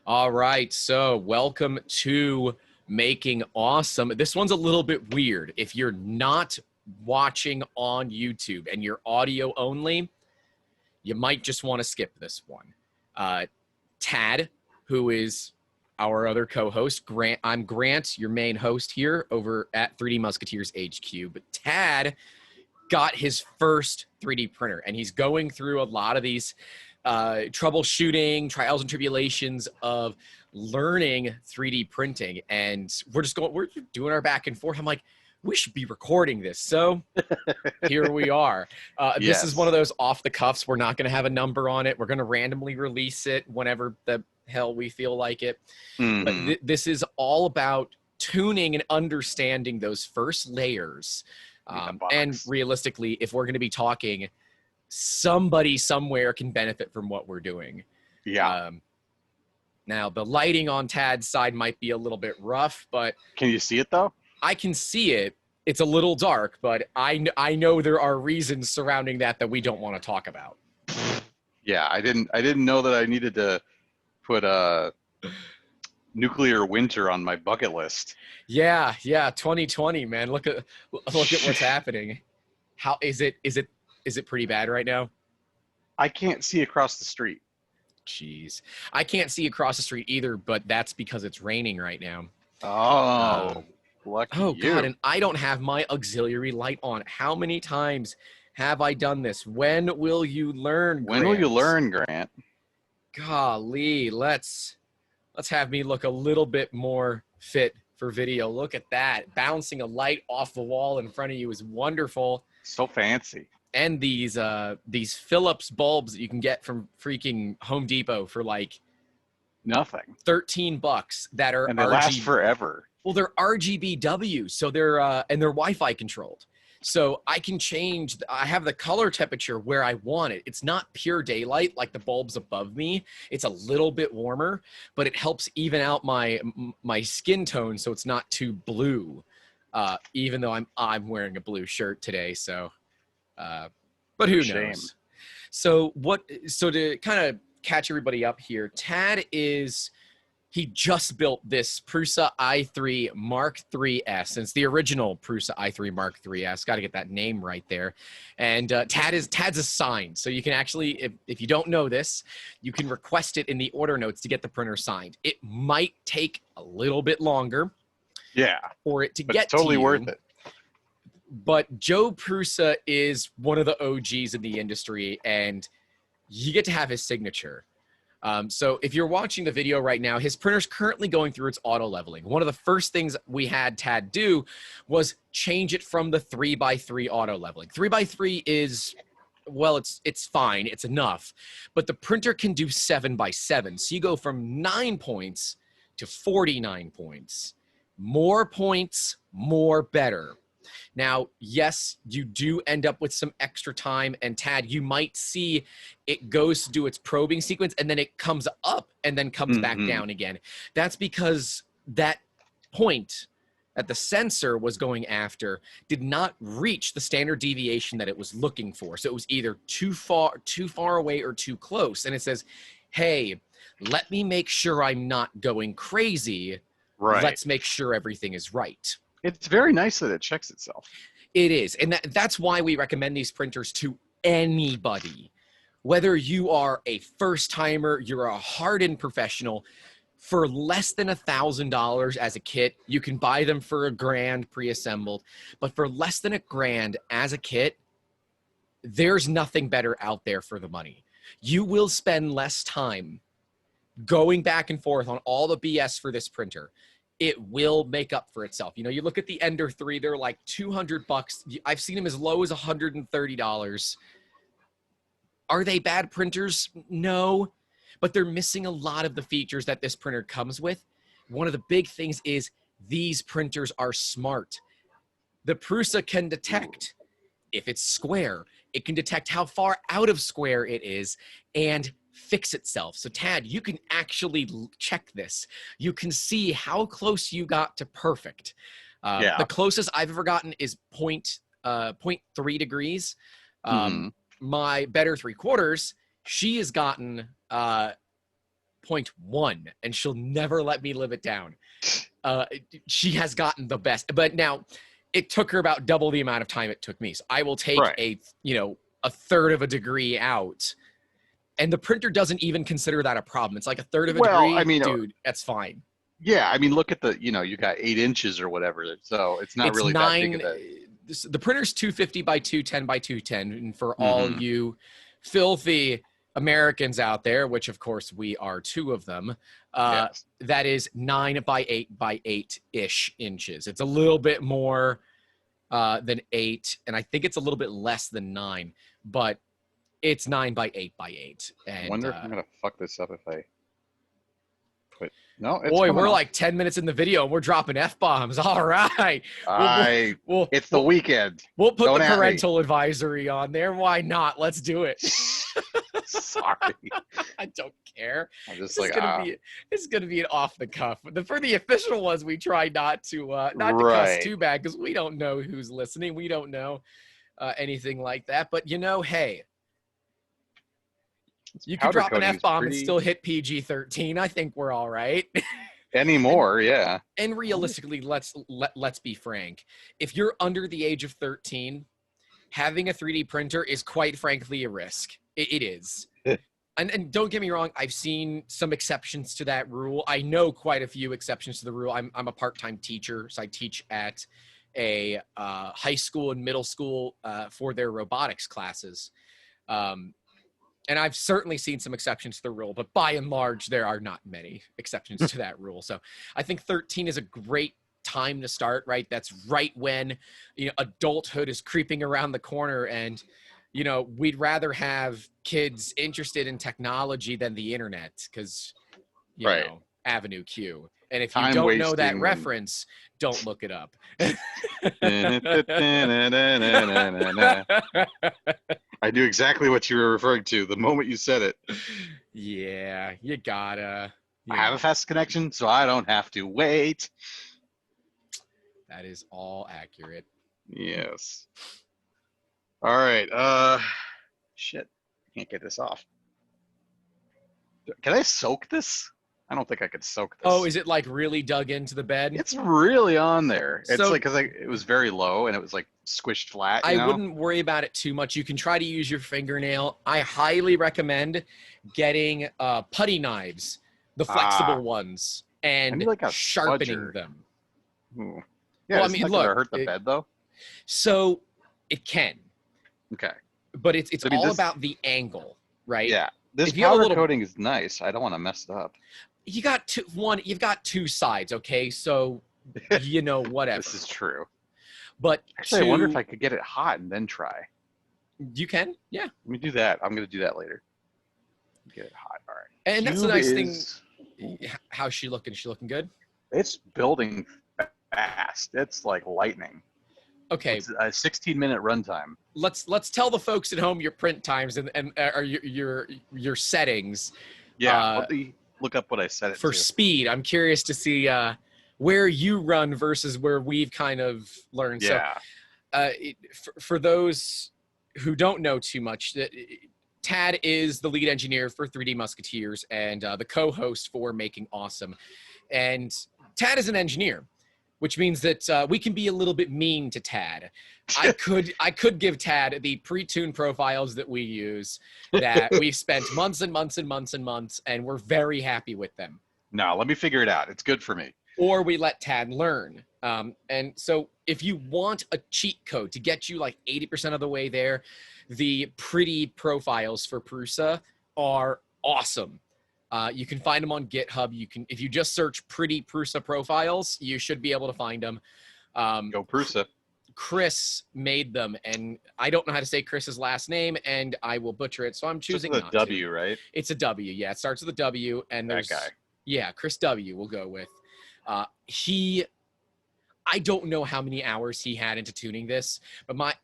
All right, so welcome to Making Awesome. This one's a little bit weird. If you're not watching on YouTube and you're audio only, you might just want to skip this one. Tad, who is our other co-host, Grant. I'm Grant, your main host here over at 3D Musketeers HQ. But Tad got his first 3D printer, and he's going through a lot of these troubleshooting, trials and tribulations of learning 3D printing. And we're doing our back and forth. I'm like, we should be recording this. So here we are. This is one of those off the cuffs. We're not going to have a number on it. We're going to randomly release it whenever the hell we feel like it. But this is all about tuning and understanding those first layers. And realistically, if we're going to be talking, somebody somewhere can benefit from what we're doing. Yeah. Now, the lighting on Tad's side might be a little bit rough, but... Can you see it, though? I can see it. It's a little dark, but I know there are reasons surrounding that we don't want to talk about. Yeah, I didn't know that I needed to put a nuclear winter on my bucket list. Yeah, 2020, man. Look at what's happening. How is it pretty bad right now? I can't see across the street. Jeez. I can't see across the street either, but that's because it's raining right now. Oh, lucky you. God, and I don't have my auxiliary light on. How many times have I done this? When will you learn, Grant? When will you learn, Grant? Golly, let's have me look a little bit more fit for video. Look at that. Bouncing a light off the wall in front of you is wonderful. So fancy. And these Philips bulbs that you can get from freaking Home Depot for like nothing. $13 that are and they last forever. Well, they're RGBW, so they're and they're Wi-Fi controlled. So I can change. I have the color temperature where I want it. It's not pure daylight like the bulbs above me. It's a little bit warmer, but it helps even out my skin tone so it's not too blue. Even though I'm wearing a blue shirt today, so. But who knows? So to kind of catch everybody up here, Tad he just built this Prusa i3 Mark IIIs. It's the original Prusa i3 Mark IIIs. Got to get that name right there. And Tad's assigned. So you can actually, if you don't know this, you can request it in the order notes to get the printer signed. It might take a little bit longer. Yeah. For it to get it's totally to you. Worth it. But Joe Prusa is one of the OGs in the industry, and you get to have his signature. So if you're watching the video right now, his printer's currently going through its auto leveling. One of the first things we had Tad do was change it from the 3x3 auto leveling. 3x3 is, well, it's fine. It's enough. But the printer can do 7x7. So you go from 9 points to 49 points. More points, more better. Now, yes, you do end up with some extra time, and Tad, you might see it goes to do its probing sequence, and then it comes up and then comes back down again. That's because that point that the sensor was going after did not reach the standard deviation that it was looking for. So it was either too far away or too close. And it says, hey, let me make sure I'm not going crazy. Right. Let's make sure everything is right. It's very nice that it checks itself. It is. And that's why we recommend these printers to anybody. Whether you are a first-timer, you're a hardened professional, for less than $1,000 as a kit, you can buy them for $1,000 pre-assembled. But for less than $1,000 as a kit, there's nothing better out there for the money. You will spend less time going back and forth on all the BS for this printer. It will make up for itself. You know, you look at the Ender 3, they're like $200. I've seen them as low as $130. Are they bad printers? No, but they're missing a lot of the features that this printer comes with. One of the big things is these printers are smart. The Prusa can detect if it's square. It can detect how far out of square it is and fix itself. So Tad, you can actually check this. You can see how close you got to perfect. The closest I've ever gotten is 0.3 degrees. My better 3/4, she has gotten 0.1, and she'll never let me live it down. She has gotten the best, but now it took her about double the amount of time it took me. So I will take a third of a degree out, and the printer doesn't even consider that a problem. It's like a third of a degree. I mean, dude, that's fine. Yeah, I mean, look at the, you got 8 inches or whatever, so it's not really that big of a... The printer's 250 by 210 by 210, and for all you filthy Americans out there, which of course we are 2 of them, Yes. that is 9 by 8 by 8-ish inches. It's a little bit more than 8, and I think it's a little bit less than 9, but it's 9 by 8 by 8. And I wonder if I'm gonna fuck this up if I put... No, it's boy, we're off. like 10 minutes in the video and we're dropping F-bombs. All right. It's the weekend. We'll put the parental advisory on there. Why not? Let's do it. Sorry. I don't care. I'm just it's gonna be an off the cuff. For the official ones, we try not to cuss too bad, because we don't know who's listening. We don't know anything like that. But hey, you can drop an F-bomb and still hit PG-13. I think we're all right. Anymore, yeah. And realistically, let's be frank. If you're under the age of 13, having a 3D printer is quite frankly a risk. It is. And don't get me wrong, I've seen some exceptions to that rule. I know quite a few exceptions to the rule. I'm a part-time teacher, so I teach at a high school and middle school for their robotics classes. And I've certainly seen some exceptions to the rule, but by and large, there are not many exceptions to that rule. So I think 13 is a great time to start, right? That's right when, adulthood is creeping around the corner, and, we'd rather have kids interested in technology than the internet, because, Avenue Q. And if you don't know that reference, don't look it up. I knew exactly what you were referring to the moment you said it. Yeah, you gotta. I have a fast connection, so I don't have to wait. That is all accurate. Yes. All right. Shit. Can't get this off. Can I soak this? I don't think I could soak this. Oh, is it like really dug into the bed? It's really on there. It's like, because it was very low and it was like squished flat. I wouldn't worry about it too much. You can try to use your fingernail. I highly recommend getting putty knives, the flexible ones, and like sharpening them. Ooh. Yeah, well, I mean, look, hurt the bed though. So it can. Okay. But it's all about the angle, right? Yeah. This powder coating is nice. I don't want to mess it up. You've got 2 sides, okay? So, whatever. This is true. But actually, I wonder if I could get it hot and then try. You can, yeah. Let me do that. I'm going to do that later. Get it hot. All right. And that's the nice thing. How's she looking? Is she looking good? It's building fast. It's like lightning. Okay. It's a 16-minute runtime. Let's tell the folks at home your print times and or your settings. Yeah. Let me look up what I set it for speed. I'm curious to see where you run versus where we've kind of learned. Yeah. So, for those who don't know too much, Tad is the lead engineer for 3D Musketeers and the co-host for Making Awesome. And Tad is an engineer, which means that we can be a little bit mean to Tad. I could give Tad the pre-tuned profiles that we use, that we've spent months and months and months and months, and we're very happy with them. No, let me figure it out. It's good for me. Or we let Tad learn. And so if you want a cheat code to get you like 80% of the way there, the pretty profiles for Prusa are awesome. You can find them on GitHub. If you just search pretty Prusa profiles, you should be able to find them. Go Prusa. Chris made them, and I don't know how to say Chris's last name, and I will butcher it, so I'm choosing not to. It's a W, right? It's a W, yeah. It starts with a W, and there's... That guy. Yeah, Chris W. we'll go with. I don't know how many hours he had into tuning this, but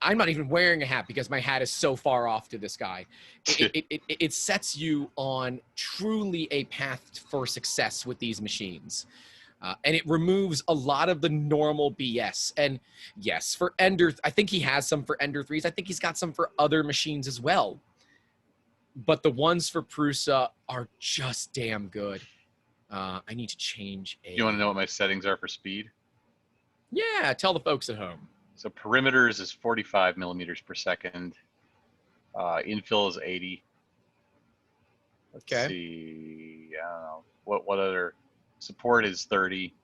I'm not even wearing a hat because my hat is so far off to this guy. It sets you on truly a path for success with these machines. And it removes a lot of the normal BS. And yes, for Ender, I think he has some for Ender 3s. I think he's got some for other machines as well. but the ones for Prusa are just damn good. I need to change You want to know what my settings are for speed? Yeah, tell the folks at home. So perimeters is 45 millimeters per second. Infill is 80. Let's see. I don't know. What other support is 30.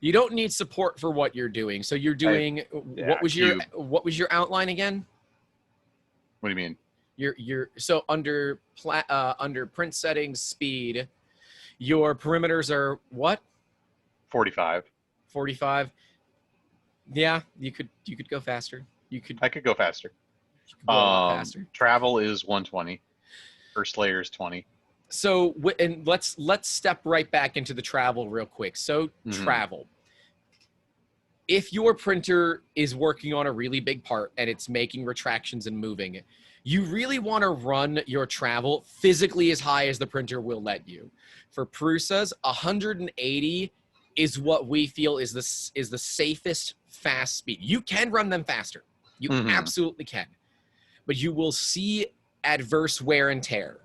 You don't need support for what you're doing. So you're doing what was your outline again? What do you mean? So under print settings speed, your perimeters are what? 45. 45. Yeah, you could go faster. I could go faster. You could go a lot faster. Travel is 120. First layer is 20. So and let's step right back into the travel real quick. So travel. If your printer is working on a really big part and it's making retractions and moving, you really want to run your travel physically as high as the printer will let you. For Prusas, 180 is what we feel is the safest fast speed. You can run them faster. You absolutely can. But you will see adverse wear and tear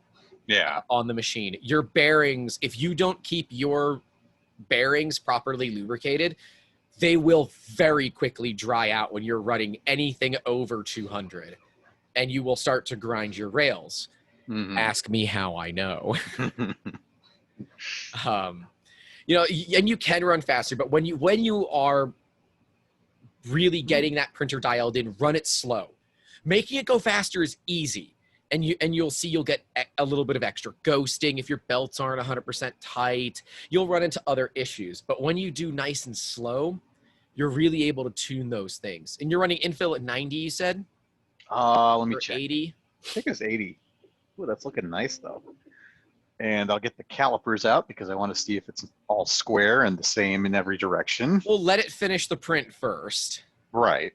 on the machine. Your bearings, if you don't keep your bearings properly lubricated, they will very quickly dry out when you're running anything over 200, and you will start to grind your rails. Ask me how I know. You know, and you can run faster, but when you are really getting that printer dialed in, run it slow. Making it go faster is easy, and you'll see you'll get a little bit of extra ghosting if your belts aren't 100% tight. You'll run into other issues, but when you do nice and slow, you're really able to tune those things. And you're running infill at 90, you said? Let me check. 80? I think it's 80. Ooh, that's looking nice though. And I'll get the calipers out because I want to see if it's all square and the same in every direction. Well, let it finish the print first. Right.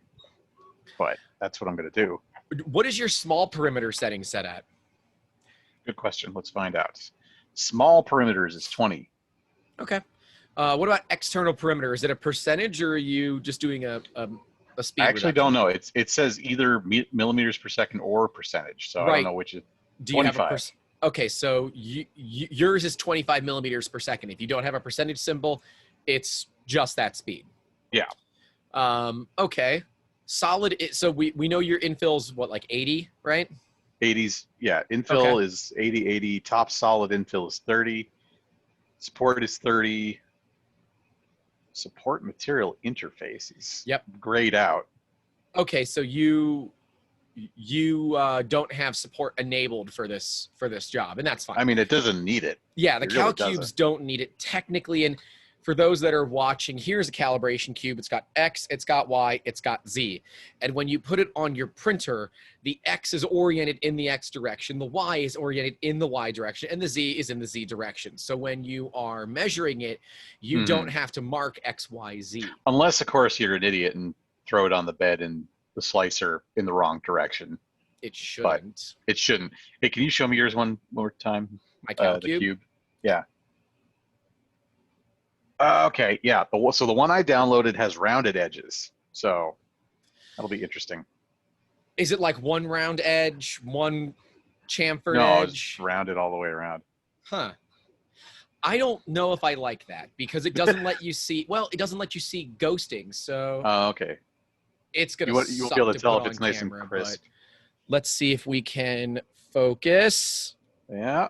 But that's what I'm going to do. What is your small perimeter setting set at? Good question. Let's find out. Small perimeters is 20. Okay. What about external perimeter? Is it a percentage, or are you just doing a speed? I actually don't know. It says either millimeters per second or percentage, so I don't know which is. Do you 25. Have a okay, so yours is 25 millimeters per second. If you don't have a percentage symbol, it's just that speed. Yeah. Okay. Solid. So we know your infill's what, like 80, right? 80s. Yeah. Infill is 80. Top solid infill is 30. Support is 30. Support material interface is grayed out. Okay, so you don't have support enabled for this job, and that's fine. I mean, it doesn't need it. Yeah, the cal cubes don't need it technically. And for those that are watching, here's a calibration cube. It's got X, it's got Y, it's got Z. And when you put it on your printer, the X is oriented in the X direction, the Y is oriented in the Y direction, and the Z is in the Z direction. So when you are measuring it, you don't have to mark X, Y, Z. Unless, of course, you're an idiot and throw it on the bed and the slicer in the wrong direction. It shouldn't. But it shouldn't. Hey, can you show me yours one more time? My cal cube? The cube? Yeah. Okay, yeah. So the one I downloaded has rounded edges, so that'll be interesting. Is it like one round edge, one chamfered edge? No, it's rounded all the way around. Huh. I don't know if I like that because it doesn't let you see. Well, it doesn't let you see ghosting. So. Okay. It's gonna. You won't be able to tell if it's nice and crisp. Let's see if we can focus. Yeah.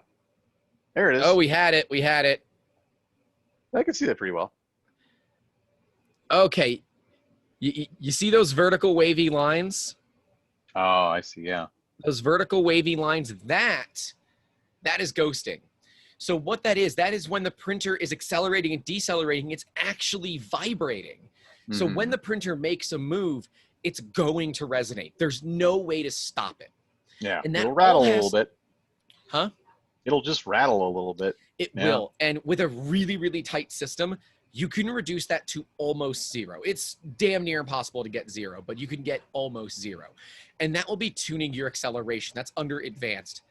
There it is. Oh, we had it. We had it. I can see that pretty well. Okay. You see those vertical wavy lines? Oh, I see, yeah. Those vertical wavy lines, that is ghosting. So what that is when the printer is accelerating and decelerating, it's actually vibrating. So when the printer makes a move, it's going to resonate. There's no way to stop it. Yeah, and it'll rattle a little bit. Huh? It'll just rattle a little bit. It will. And with a really, really tight system, you can reduce that to almost zero. It's damn near impossible to get zero, but you can get almost zero. And that will be tuning your acceleration. That's under advanced.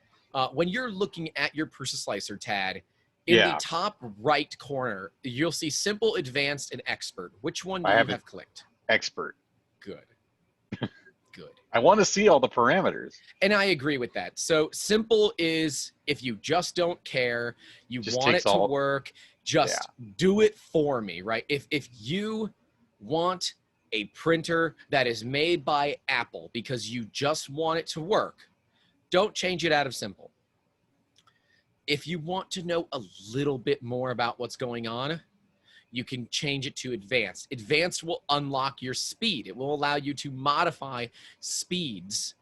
When you're looking at your Prusa slicer, Tad, in the top right corner, you'll see simple, advanced, and expert. Which one do you have clicked? Expert. Good. good. I want to see all the parameters. And I agree with that. So simple is if you just don't care, you Just want takes it to all. work, just do it for me, right? If you want a printer that is made by Apple because you just want it to work, don't change it out of simple. If you want to know a little bit more about what's going on, you can change it to advanced. Advanced will unlock your speed. It will allow you to modify speeds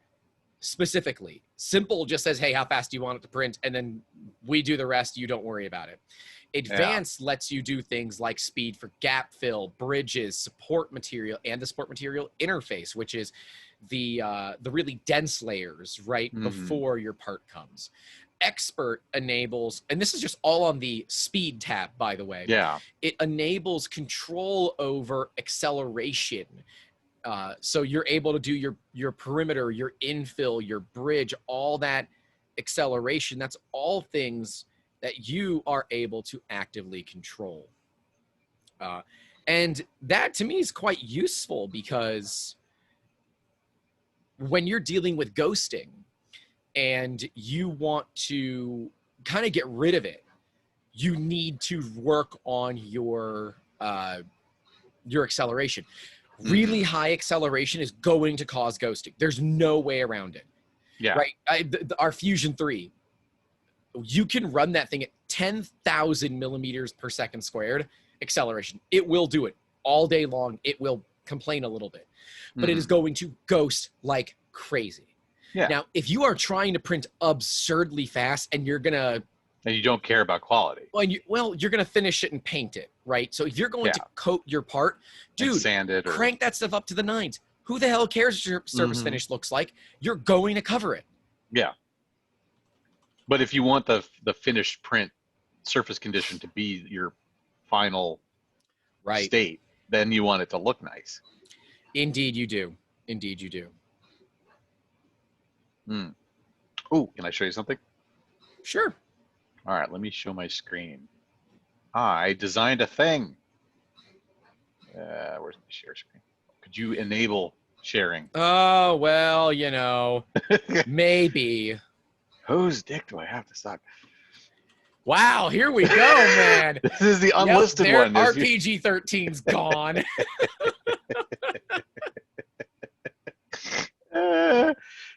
specifically. Simple just says, hey, how fast do you want it to print? And then we do the rest. You don't worry about it. Advanced lets you do things like speed for gap fill, bridges, support material, and the support material interface, which is the really dense layers right before your part comes. Expert enables, and this is just all on the speed tab, by the way. Yeah. It enables control over acceleration. So you're able to do your perimeter, your infill, your bridge, all that acceleration. That's all things that you are able to actively control. And that to me is quite useful because when you're dealing with ghosting and you want to kind of get rid of it, you need to work on your acceleration. Really high acceleration is going to cause ghosting. There's no way around it. Yeah. Right. Our Fusion 3, you can run that thing at 10,000 millimeters per second squared acceleration. It will do it all day long. It will complain a little bit, but it is going to ghost like crazy. Yeah. Now, if you are trying to print absurdly fast and you're going to, and you don't care about quality. Well, you're going to finish it and paint it, right? So if you're going to coat your part, dude, and sand it or crank that stuff up to the nines. Who the hell cares what your surface finish looks like? You're going to cover it. Yeah. But if you want the finished print surface condition to be your final state, then you want it to look nice. Indeed you do. Indeed you do. Oh, can I show you something? Sure. All right, let me show my screen. I designed a thing. Where's my share screen? Could you enable sharing? Oh, well, you know, maybe. Whose dick do I have to suck? Wow, here we go, man. This is the unlisted one. RPG-13's gone.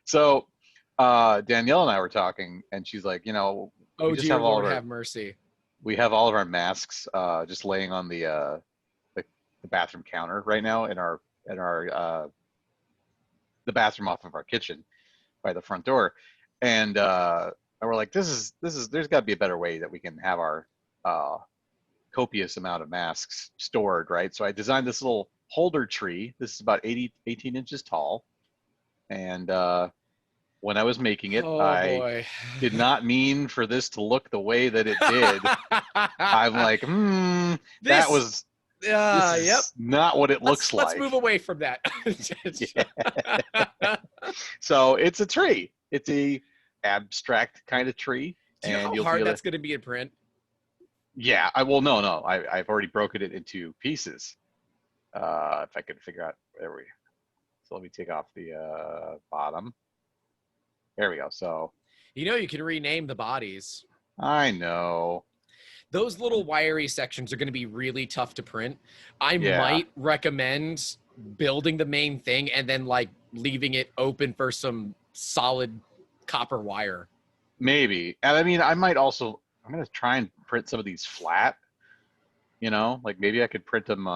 So Danielle and I were talking, and she's like, you know, oh, dear Lord, have mercy. We have all of our masks just laying on the bathroom counter right now in our the bathroom off of our kitchen by the front door, and we're like, this is there's got to be a better way that we can have our copious amount of masks stored, right? So I designed this little holder tree. This is about 18 inches tall, and when I was making it, I did not mean for this to look the way that it did. I'm like, that was not what it looks like. Let's move away from that. So it's a tree. It's a abstract kind of tree. Do you know how hard that's going to be in print? Yeah, no. I've already broken it into pieces. If I could figure out, so let me take off the bottom. There we go. So, you know, you can rename the bodies. I know. Those little wiry sections are going to be really tough to print. I might recommend building the main thing and then like leaving it open for some solid copper wire. Maybe. And I mean, I'm going to try and print some of these flat, you know, like maybe I could print them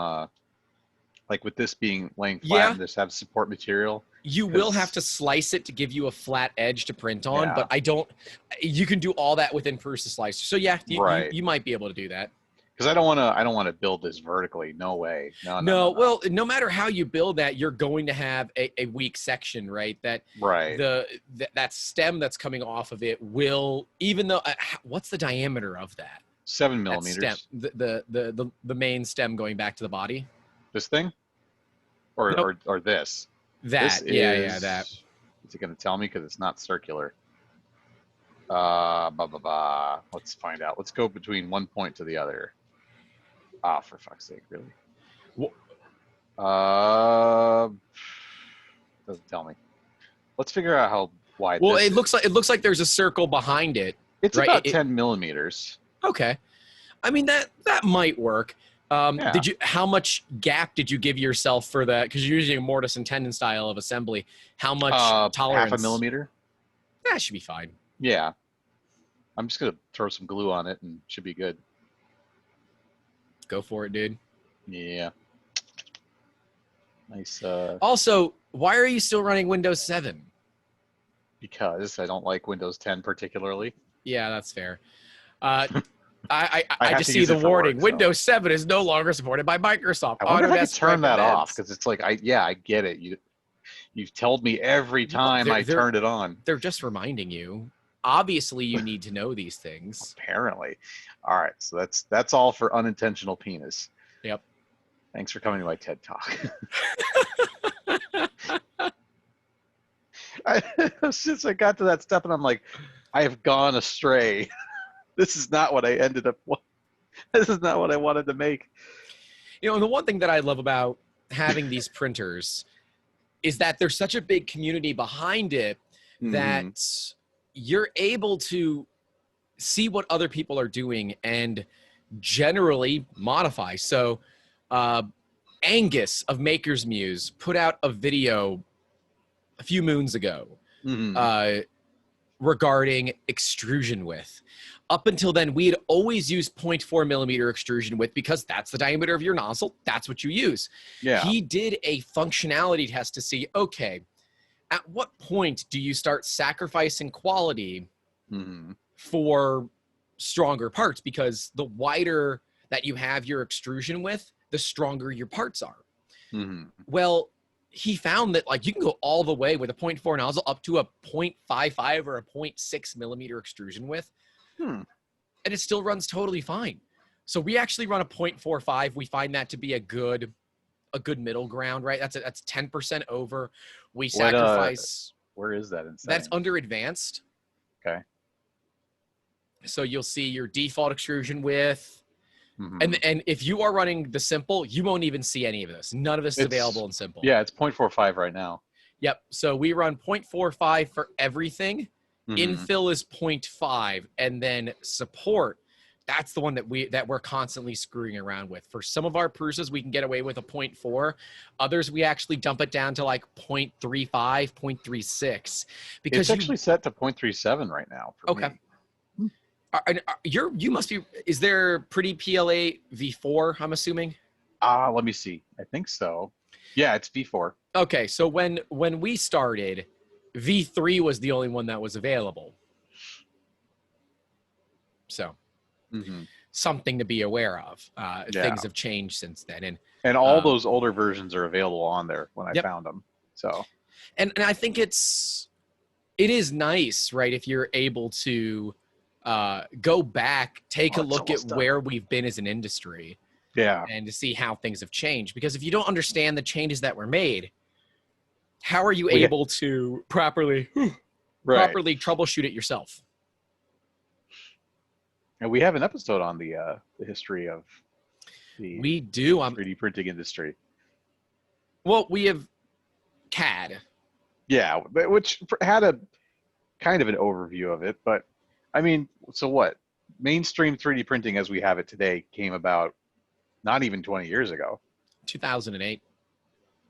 like with this being laying flat and just have support material. You will have to slice it to give you a flat edge to print on, but you can do all that within Prusa Slicer. So yeah, you might be able to do that. Because I don't want to build this vertically. No way. No. Well, no matter how you build that, you're going to have a weak section, right? That stem that's coming off of it will, even though what's the diameter of that? 7 millimeters. The main stem going back to the body. This thing, or this. That that. Is it going to tell me because it's not circular? Let's find out. Let's go between one point to the other. For fuck's sake, really? Doesn't tell me. Let's figure out how wide. Well, this it looks like there's a circle behind it. It's right? about 10 millimeters. Okay. I mean, that might work. Yeah. How much gap did you give yourself for that? Because you're using a mortise and tenon style of assembly. How much tolerance? Half a millimeter. That should be fine. Yeah. I'm just gonna throw some glue on it and it should be good. Go for it, dude. Yeah. Nice. Also, why are you still running Windows 7? Because I don't like Windows 10 particularly. Yeah, that's fair. I have just to see use the it for warning. work, so. Windows 7 is no longer supported by Microsoft. I wonder if I can Autodesk turn that off, recommends. because it's like I get it. You've told me every time I turned it on. They're just reminding you. Obviously, you need to know these things. Apparently. All right, so that's all for unintentional penis. Yep. Thanks for coming to my TED Talk. Since I got to that step, and I'm like, I have gone astray. This is not what I ended up. This is not what I wanted to make. You know, and the one thing that I love about having these printers is that there's such a big community behind it that you're able to see what other people are doing and generally modify. So Angus of Maker's Muse put out a video a few moons ago regarding extrusion width. Up until then, we had always used 0.4 millimeter extrusion width because that's the diameter of your nozzle. That's what you use. Yeah. He did a functionality test to see, okay, at what point do you start sacrificing quality for stronger parts? Because the wider that you have your extrusion width, the stronger your parts are. Well, he found that like you can go all the way with a 0.4 nozzle up to a 0.55 or a 0.6 millimeter extrusion width. And it still runs totally fine. So we actually run a 0.45. We find that to be a good middle ground, right? That's 10% over. We sacrifice. Where is that in settings? That's under advanced. Okay. So you'll see your default extrusion width. And if you are running the simple, you won't even see any of this. None of this is available in simple. Yeah, it's 0.45 right now. Yep. So we run 0.45 for everything. Infill is 0.5, and then support. That's the one that we're constantly screwing around with. For some of our Prusas, we can get away with a 0.4. Others, we actually dump it down to like 0.35, 0.36. Because it's actually set to 0.37 right now. For me. You must be. Is there pretty PLA V4? I'm assuming. Let me see. I think so. Yeah, it's V4. Okay, so when we started, V3 was the only one that was available. So, something to be aware of. Things have changed since then, and all those older versions are available on there when I found them. So, and I think it is nice, right? If you're able to go back, take a look at where we've been as an industry, and to see how things have changed. Because if you don't understand the changes that were made, how are you able to properly troubleshoot it yourself? And we have an episode on the history of the 3D printing industry. Well, we have CAD. Yeah, which had a kind of an overview of it. But, I mean, so what? Mainstream 3D printing as we have it today came about not even 20 years ago. 2008.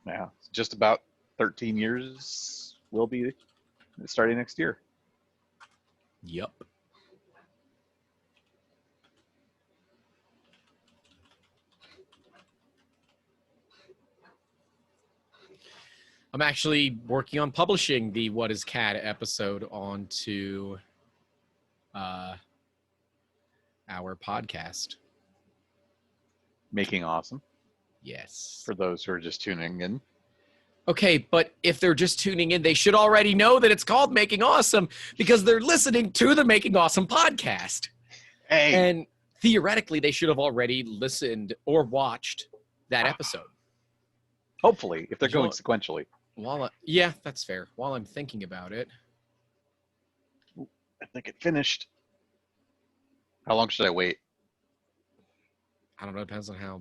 Yeah, just about 13 years will be starting next year. Yep. I'm actually working on publishing the What is CAD episode onto our podcast. Making Awesome. Yes. For those who are just tuning in. Okay, but if they're just tuning in, they should already know that it's called Making Awesome because they're listening to the Making Awesome podcast. Hey. And theoretically, they should have already listened or watched that episode. Hopefully, if they're going sequentially. Yeah, that's fair. While I'm thinking about it. I think it finished. How long should I wait? I don't know. It depends on how.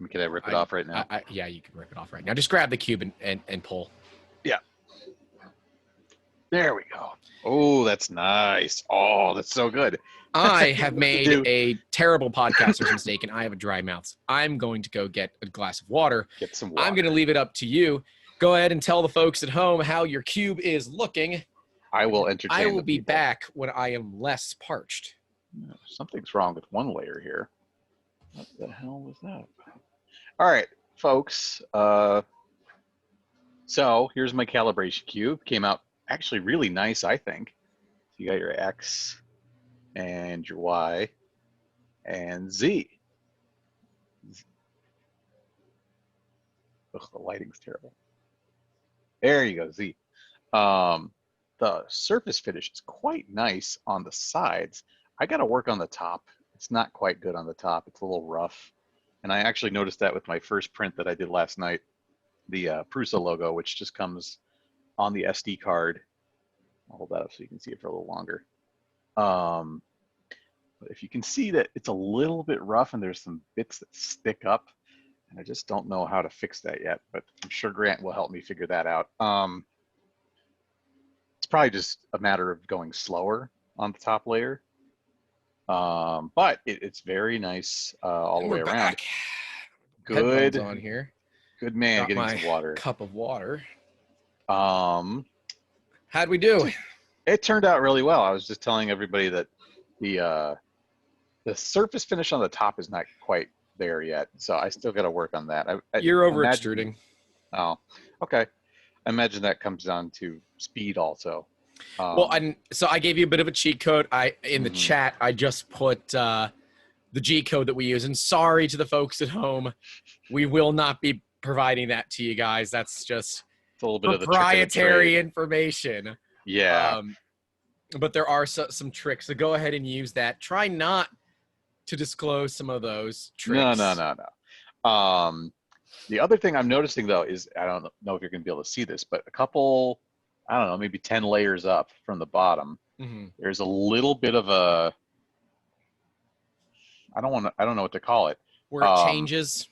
Can I rip it off right now? Yeah, you can rip it off right now. Just grab the cube and pull. Yeah. There we go. Oh, that's nice. Oh, that's so good. I have made a terrible podcaster's mistake, and I have a dry mouth. So I'm going to go get a glass of water. Get some water. I'm going to leave it up to you. Go ahead and tell the folks at home how your cube is looking. I will entertain I will the be people. back when I am less parched. Something's wrong with one layer here. What the hell was that? All right, folks. So here's my calibration cube. Came out actually really nice, I think. So you got your X and your Y and Z. Ugh, the lighting's terrible. There you go, Z. The surface finish is quite nice on the sides. I got to work on the top. It's not quite good on the top. It's a little rough. And I actually noticed that with my first print that I did last night, the Prusa logo, which just comes on the SD card. I'll hold that up so you can see it for a little longer. But if you can see that it's a little bit rough and there's some bits that stick up, and I just don't know how to fix that yet, but I'm sure Grant will help me figure that out. It's probably just a matter of going slower on the top layer. But it's very nice all the way around. Back. Good. Headphones on here. Good man. Got getting my some water. cup of water. How'd we do? It turned out really well. I was just telling everybody that the surface finish on the top is not quite there yet, so I still got to work on that. You're over extruding. Oh, okay. I imagine that comes down to speed also. Well, so I gave you a bit of a cheat code. In the chat, I just put the G code that we use. And sorry to the folks at home, we will not be providing that to you guys. That's just a little bit proprietary information. Yeah. But there are some tricks, so go ahead and use that. Try not to disclose some of those tricks. No. The other thing I'm noticing though is, I don't know if you're gonna be able to see this, but a couple, I don't know, maybe 10 layers up from the bottom, there's a little bit of a, I don't know what to call it. Where it changes?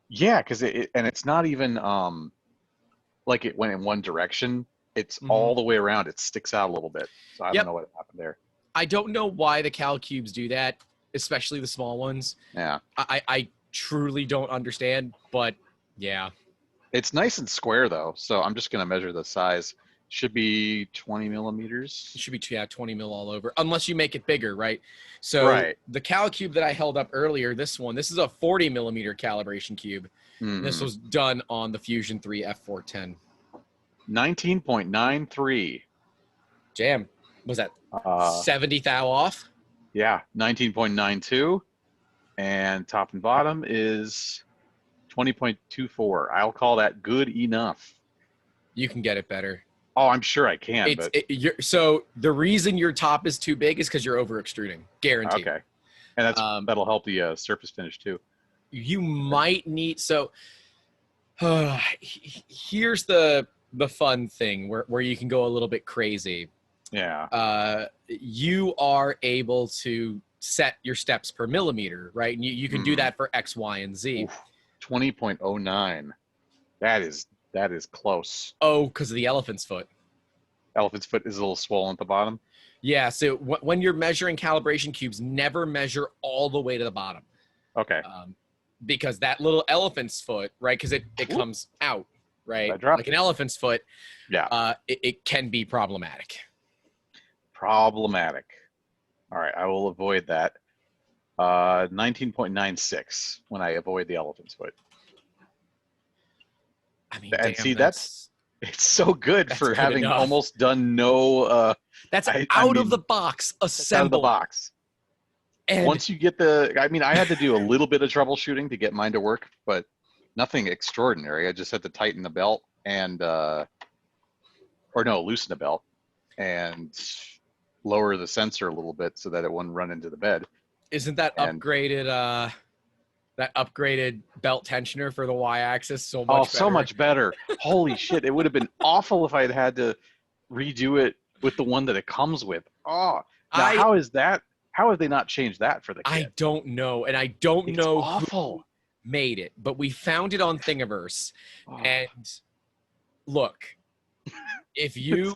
Yeah, because it's not even like it went in one direction. It's all the way around. It sticks out a little bit. So I don't know what happened there. I don't know why the Cal Cubes do that, especially the small ones. Yeah. I truly don't understand, but yeah. It's nice and square though, so I'm just gonna measure the size. Should be 20 millimeters. It should be 20 mil all over, unless you make it bigger, right? So the Cal Cube that I held up earlier, this is a 40 millimeter calibration cube. This was done on the Fusion 3 F410. 19.93. Jam. Was that 70 thou off? Yeah, 19.92. And top and bottom is 20.24. I'll call that good enough. You can get it better. Oh, I'm sure I can. So the reason your top is too big is because you're over extruding. Guaranteed. Okay. And that'll help the surface finish too. You might need, so here's the fun thing where you can go a little bit crazy. Yeah. You are able to set your steps per millimeter, right? And you can do that for X, Y, and Z. 20.09. That is close. Oh, because of the elephant's foot. Elephant's foot is a little swollen at the bottom. Yeah, so when you're measuring calibration cubes, never measure all the way to the bottom. Okay. Because that little elephant's foot, right, because it comes out, right? Like an elephant's foot. Yeah. It can be problematic. Problematic. All right, I will avoid that. 19.96 when I avoid the elephant's foot. I mean, and see, it's so good for having almost done no. That's out of the box assembled. Out of the box. And once you get I had to do a little bit of troubleshooting to get mine to work, but nothing extraordinary. I just had to tighten the belt and, loosen the belt and lower the sensor a little bit so that it wouldn't run into the bed. Isn't that upgraded? That upgraded belt tensioner for the Y-axis so much better. So much better. Holy shit. It would have been awful if I had to redo it with the one that it comes with. Oh, now how is that? How have they not changed that for the kit? I don't know. And I don't know awful. who made it, but we found it on Thingiverse. And look, if you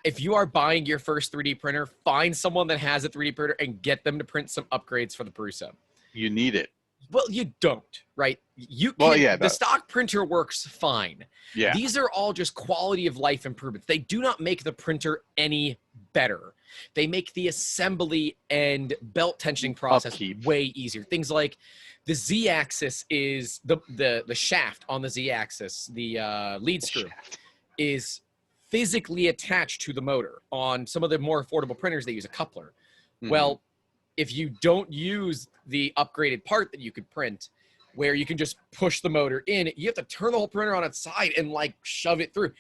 if you are buying your first 3D printer, find someone that has a 3D printer and get them to print some upgrades for the Prusa. You need it. Well, you don't, right? You can, Well, yeah, the stock printer works fine. Yeah. These are all just quality of life improvements. They do not make the printer any better. They make the assembly and belt tensioning process Upkeep. way easier. Things like the Z-axis is the shaft on the Z-axis, the lead screw is physically attached to the motor. On some of the more affordable printers, they use a coupler. Well, if you don't use the upgraded part that you could print, where you can just push the motor in, you have to turn the whole printer on its side and like shove it through.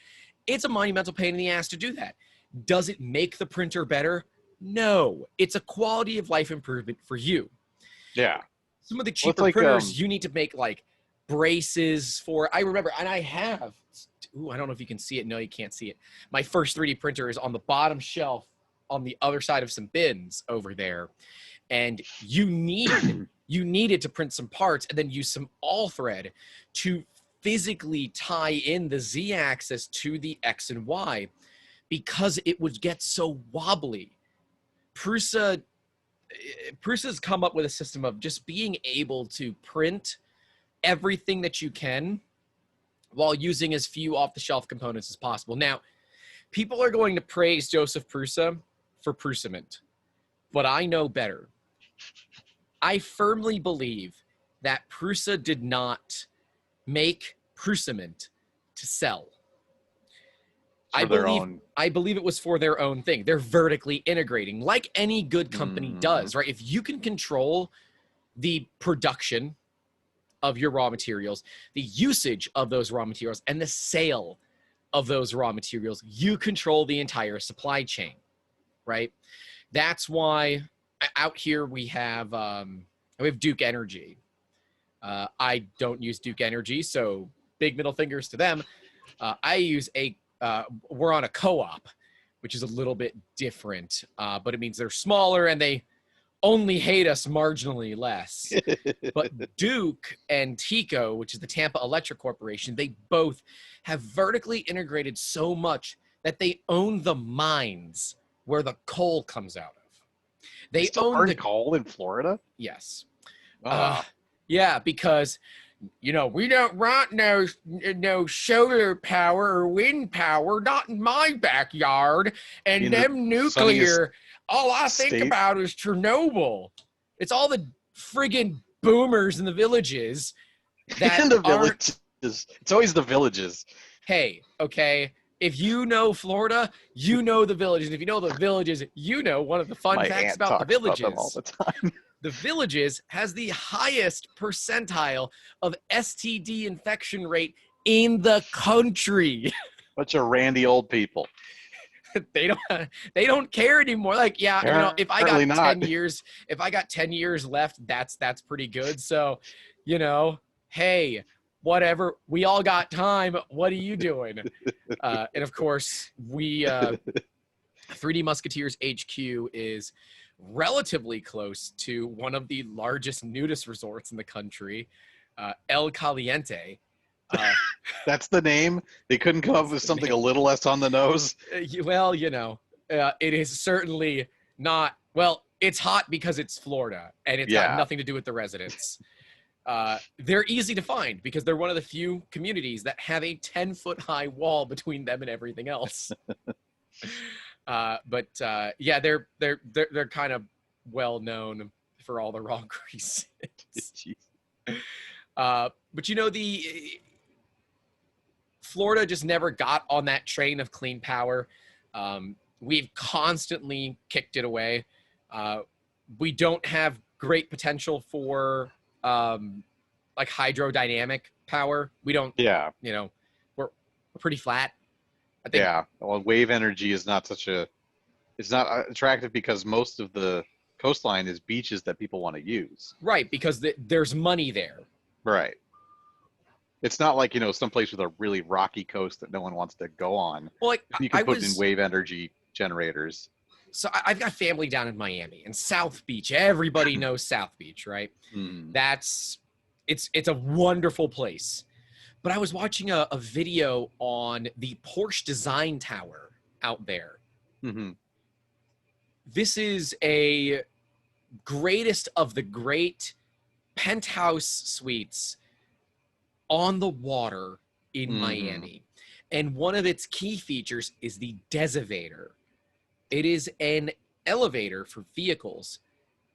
It's a monumental pain in the ass to do that. Does it make the printer better? No. It's a quality of life improvement for you. Yeah. Some of the cheaper printers you need to make like braces for. I remember, and I have, I don't know if you can see it. No, you can't see it. My first 3D printer is on the bottom shelf on the other side of some bins over there. And you needed to print some parts and then use some all thread to physically tie in the Z-axis to the X and Y because it would get so wobbly. Prusa's come up with a system of just being able to print everything that you can while using as few off-the-shelf components as possible. Now, people are going to praise Joseph Prusa for Prusament, but I know better. I firmly believe that Prusa did not make Prusament to sell. I believe it was for their own thing. They're vertically integrating, like any good company does, right? If you can control the production of your raw materials, the usage of those raw materials, and the sale of those raw materials, you control the entire supply chain, right? That's why out here we have Duke Energy. I don't use Duke Energy, so big middle fingers to them. I use we're on a co-op, which is a little bit different, but it means they're smaller and they only hate us marginally less. But Duke and TECO, which is the Tampa Electric Corporation, they both have vertically integrated so much that they own the mines where the coal comes out of. They own the coal in Florida? Yes. Yeah, because we don't want no solar power or wind power, not in my backyard. And them nuclear, all I think about is Chernobyl. It's all the friggin' boomers in the villages that in the villages. It's always the villages. Hey, okay. If you know Florida, you know the villages. And if you know the villages, you know one of the fun facts about the villages. About them all the time. The villages has the highest percentile of STD infection rate in the country. Bunch of randy old people. They don't care anymore. Like, yeah, if I got 10 years, left, that's pretty good. So, hey, whatever, we all got time. What are you doing? And of course, 3D Musketeers HQ is relatively close to one of the largest nudist resorts in the country, El Caliente. That's the name? They couldn't come up with something a little less on the nose? Well, it is certainly not. Well, it's hot because it's Florida, and it's got nothing to do with the residents. They're easy to find because they're one of the few communities that have a 10-foot high wall between them and everything else. But they're kind of well known for all the wrong reasons. But Florida just never got on that train of clean power. We've constantly kicked it away. We don't have great potential for like hydrodynamic power. We don't. Yeah. We're pretty flat. I think. Yeah. Well, wave energy is not it's not attractive because most of the coastline is beaches that people want to use. Right, because there's money there. Right. It's not like, some place with a really rocky coast that no one wants to go on. Well, you can put in wave energy generators. So I've got family down in Miami and South Beach. Everybody knows South Beach, right? Mm. It's a wonderful place. But I was watching a video on the Porsche Design Tower out there. Mm-hmm. This is a greatest of the great penthouse suites on the water in Miami. And one of its key features is the Desivator. It is an elevator for vehicles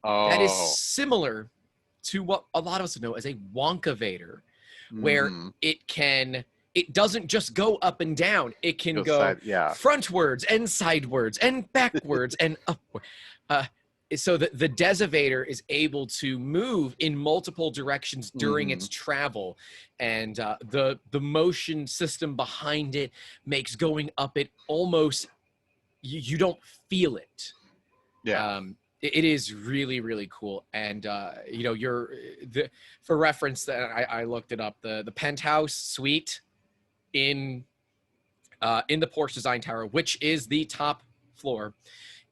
that is similar to what a lot of us know as a Wonkavator, where it doesn't just go up and down. It can go frontwards and sidewards and backwards and upward. So the Desivator is able to move in multiple directions during its travel, and the motion system behind it makes going up it almost you don't feel it. Yeah. It is really, really cool. And you know, for reference, that I looked it up. The penthouse suite in the Porsche Design Tower, which is the top floor,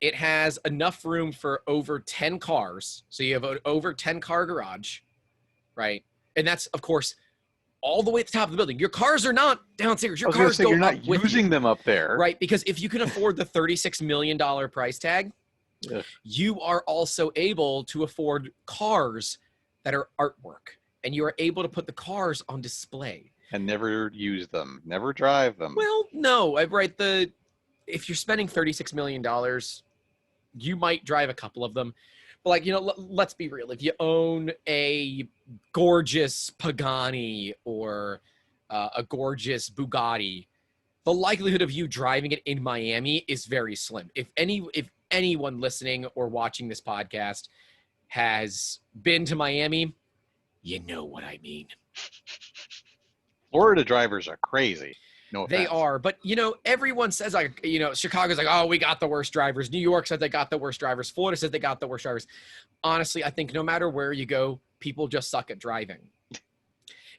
it has enough room for over 10 cars. So you have an over 10 car garage, right? And that's, of course, all the way at the top of the building. Your cars are not downstairs. Your cars go you're up not with using you, them up there, right? Because if you can afford the $36 million price tag, you are also able to afford cars that are artwork, and you are able to put the cars on display. And never use them, never drive them. Well, no, right. If you're spending $36 million, you might drive a couple of them. But like, you know, let's be real. If you own a gorgeous Pagani or a gorgeous Bugatti, the likelihood of you driving it in Miami is very slim. If anyone listening or watching this podcast has been to Miami, you know what I mean. Florida drivers are crazy. No offense. They are, but you know, everyone says, like, you know, Chicago's like, oh, we got the worst drivers. New York said they got the worst drivers. Florida said they got the worst drivers. Honestly, I think no matter where you go, people just suck at driving.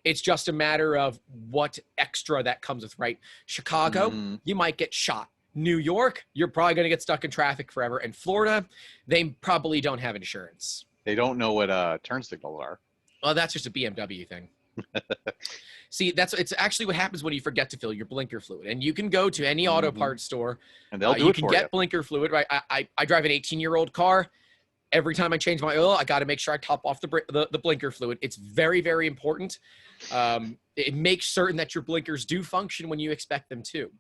It's just a matter of what extra that comes with, right? Chicago, you might get shot. New York, you're probably going to get stuck in traffic forever. And Florida, they probably don't have insurance. They don't know what turn signals are. Well, that's just a BMW thing. See, it's actually what happens when you forget to fill your blinker fluid. And you can go to any auto parts store, and they'll do it for you. You can get blinker fluid, right? I drive an 18-year-old car. Every time I change my oil, I got to make sure I top off the blinker fluid. It's very, very important. It makes certain that your blinkers do function when you expect them to.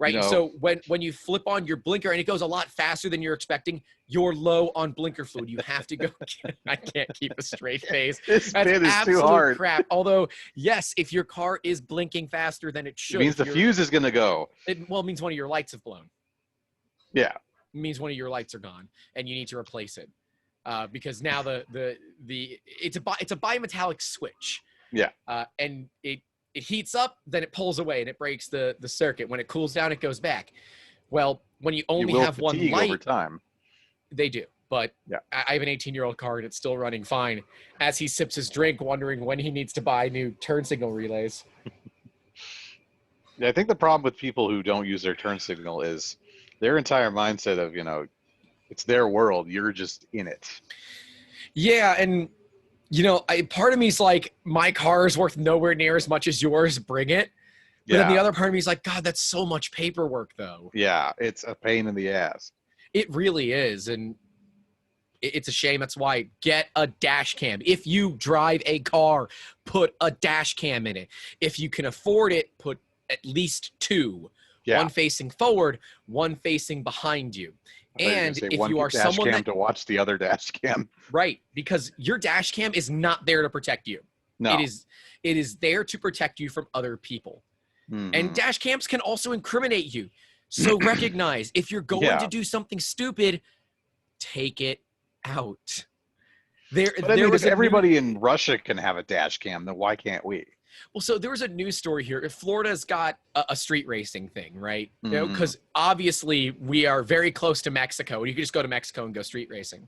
Right. You know, so when you flip on your blinker and it goes a lot faster than you're expecting, you're low on blinker fluid. You have to go. I can't keep a straight face. This bit is too hard. Crap. Although, yes, if your car is blinking faster than it should, it means the fuse is going to go. It means one of your lights have blown. Yeah. It means one of your lights are gone and you need to replace it because now it's a bimetallic switch. Yeah. And it heats up, then it pulls away and it breaks the circuit. When it cools down, it goes back. Well, when you only have one light, over time. They do. But yeah. I have an 18-year-old car and it's still running fine as he sips his drink, wondering when he needs to buy new turn signal relays. Yeah, I think the problem with people who don't use their turn signal is their entire mindset of, you know, it's their world. You're just in it. Yeah, and you know, part of me is like, my car is worth nowhere near as much as yours. Bring it. But then the other part of me is like, God, that's so much paperwork, though. Yeah, it's a pain in the ass. It really is, and it's a shame. That's why get a dash cam. If you drive a car, put a dash cam in it. If you can afford it, put at least two. Yeah. One facing forward, one facing behind you. And if you are someone that to watch the other dash cam, right, because your dash cam is not there to protect you. No, it is there to protect you from other people. And dash cams can also incriminate you. So recognize if you're going to do something stupid, take it out. If everybody in Russia can have a dash cam, then why can't we? Well, so there was a news story here. If Florida's got a street racing thing, right? You know, because obviously we are very close to Mexico. You can just go to Mexico and go street racing.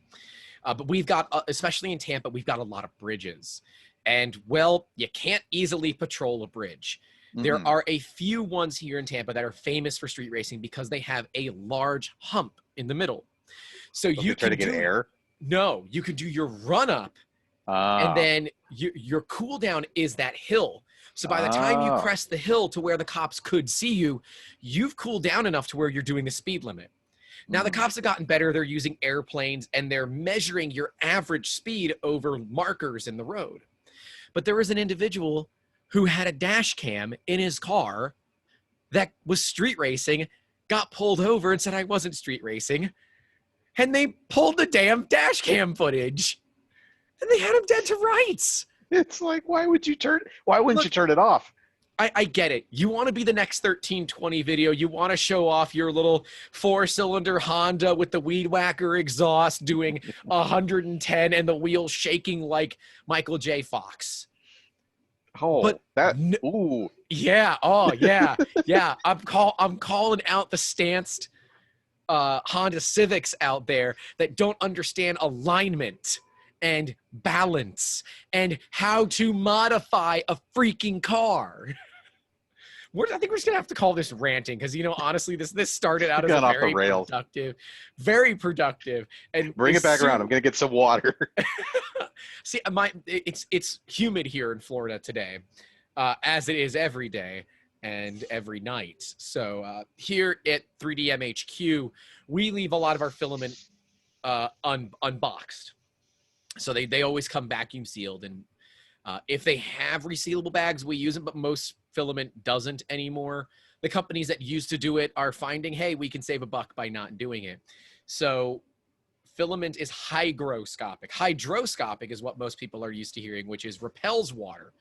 But we've got, especially in Tampa, we've got a lot of bridges. And, well, you can't easily patrol a bridge. There are a few ones here in Tampa that are famous for street racing because they have a large hump in the middle. So you can try to get air? No, you can do your run up And then your cooldown is that hill. So by the time you crest the hill to where the cops could see you, you've cooled down enough to where you're doing the speed limit. Now, the cops have gotten better. They're using airplanes, and they're measuring your average speed over markers in the road. But there was an individual who had a dash cam in his car that was street racing, got pulled over and said, I wasn't street racing. And they pulled the damn dash cam footage. And they had him dead to rights. It's like, why wouldn't you turn it off? I get it. You want to be the next 1320 video. You want to show off your little 4-cylinder Honda with the weed whacker exhaust doing 110 and the wheels shaking like Michael J. Fox. Oh, but ooh. Yeah. Oh, yeah. Yeah. I'm calling out the stanced Honda Civics out there that don't understand alignment and balance and how to modify a freaking car. I think we're just gonna have to call this ranting because, you know, honestly, this started out as a very productive, and bring it back around. I'm gonna get some water. See, it's humid here in Florida today, as it is every day and every night. So here at 3DMHQ, we leave a lot of our filament unboxed. So they always come vacuum sealed, and if they have resealable bags, we use them, but most filament doesn't anymore. The companies that used to do it are finding, hey, we can save $1 by not doing it. So filament is hygroscopic. Hydroscopic is what most people are used to hearing, which is repels water.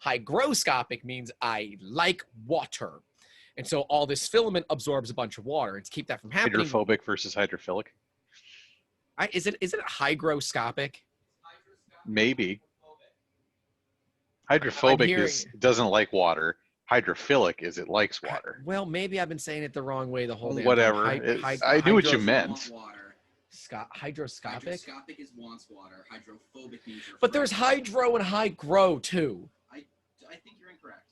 Hygroscopic means I like water. And so all this filament absorbs a bunch of water. And to keep that from happening. Hydrophobic versus hydrophilic? Is it hygroscopic? Maybe. Hydrophobic doesn't like water. Hydrophilic is it likes water. Well, maybe I've been saying it the wrong way the whole day. Whatever. I knew what you meant. Hydroscopic? Hydroscopic is wants water. Hydrophobic means you're but there's hydro and hygro too. I think you're incorrect.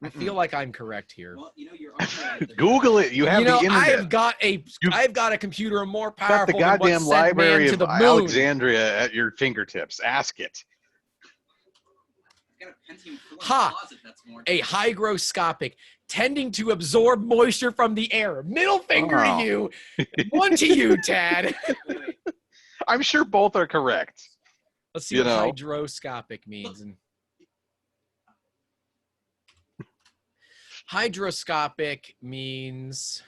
I feel like I'm correct here. Well, you know, you're uncorrect. Google it. You have the internet. I've got a computer more Got powerful the goddamn than what sent library man of to the moon. Alexandria at your fingertips. Ask it. I've got a Pentium 4 Ha! closet that's more. A hygroscopic, tending to absorb moisture from the air. Middle finger to you. One to you, Tad. Wait. I'm sure both are correct. Let's see what hydroscopic means. Hydroscopic means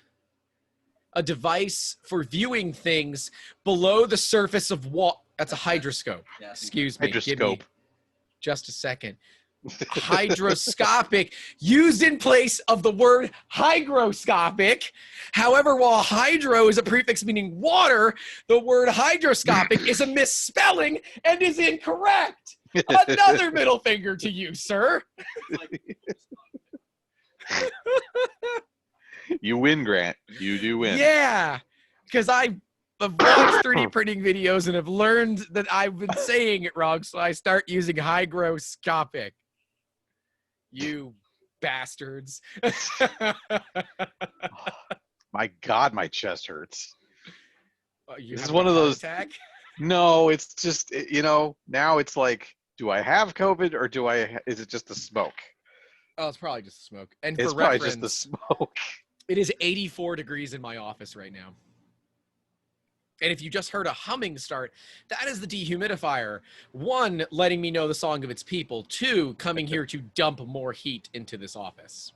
a device for viewing things below the surface of water. That's a hydroscope. Yeah, Excuse me. Hydroscope. Give me just a second. Hydroscopic, used in place of the word hygroscopic. However, while hydro is a prefix meaning water, the word hydroscopic is a misspelling and is incorrect. Another middle finger to you, sir. You win, Grant. You do win. Yeah, because I've watched 3D printing videos and have learned that I've been saying it wrong, so I start using hygroscopic. You bastards. My God, my chest hurts. You This have is one a of heart those. attack? No, it's just, now it's like, do I have COVID or is it just the smoke? Oh, it's probably just the smoke. And It's for probably reference, just the smoke. it is 84 degrees in my office right now. And if you just heard a humming start, that is the dehumidifier. 1, letting me know the song of its people. 2, coming here to dump more heat into this office.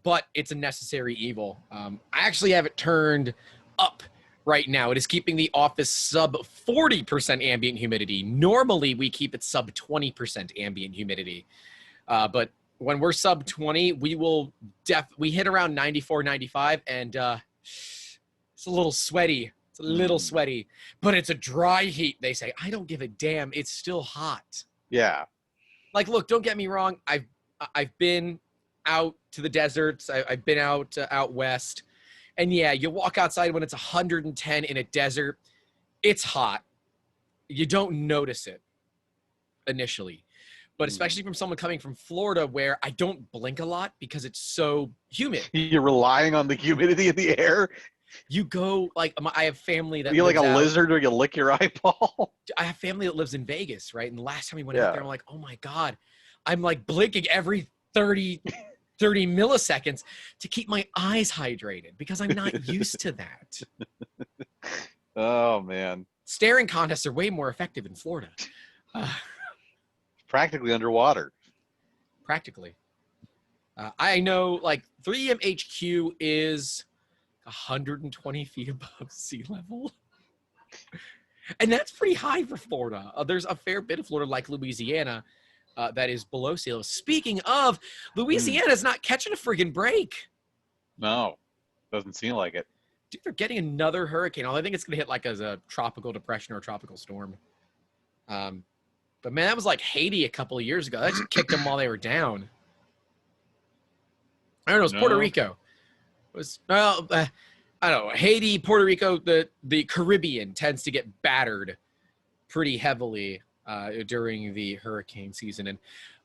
But it's a necessary evil. I actually have it turned up right now. It is keeping the office sub 40% ambient humidity. Normally, we keep it sub 20% ambient humidity. But when we're sub 20, we hit around 94, 95, and it's a little sweaty. It's a little sweaty, but it's a dry heat. They say, I don't give a damn. It's still hot. Yeah. Like, look, don't get me wrong. I've been out to the deserts. I've been out west, and yeah, you walk outside when it's 110 in a desert. It's hot. You don't notice it initially. But especially from someone coming from Florida where I don't blink a lot because it's so humid. You're relying on the humidity in the air? You go like I have family that Are you like a lives out- lizard or you lick your eyeball? I have family that lives in Vegas, right? And the last time we went Yeah. out there, I'm like, oh my God, I'm like blinking every 30 milliseconds to keep my eyes hydrated because I'm not used to that. Oh man, Staring contests are way more effective in Florida. practically underwater. Practically. I know like 3M HQ is 120 feet above sea level. And that's pretty high for Florida. There's a fair bit of Florida, like Louisiana, that is below sea level. Speaking of, Louisiana's not catching a friggin' break. No, doesn't seem like it. Dude, they're getting another hurricane. I think it's going to hit like as a tropical depression or a tropical storm. But man, that was like Haiti a couple of years ago. That just kicked them while they were down. I don't know. It was Puerto Rico. It was I don't know. Haiti, Puerto Rico, the Caribbean tends to get battered pretty heavily during the hurricane season. And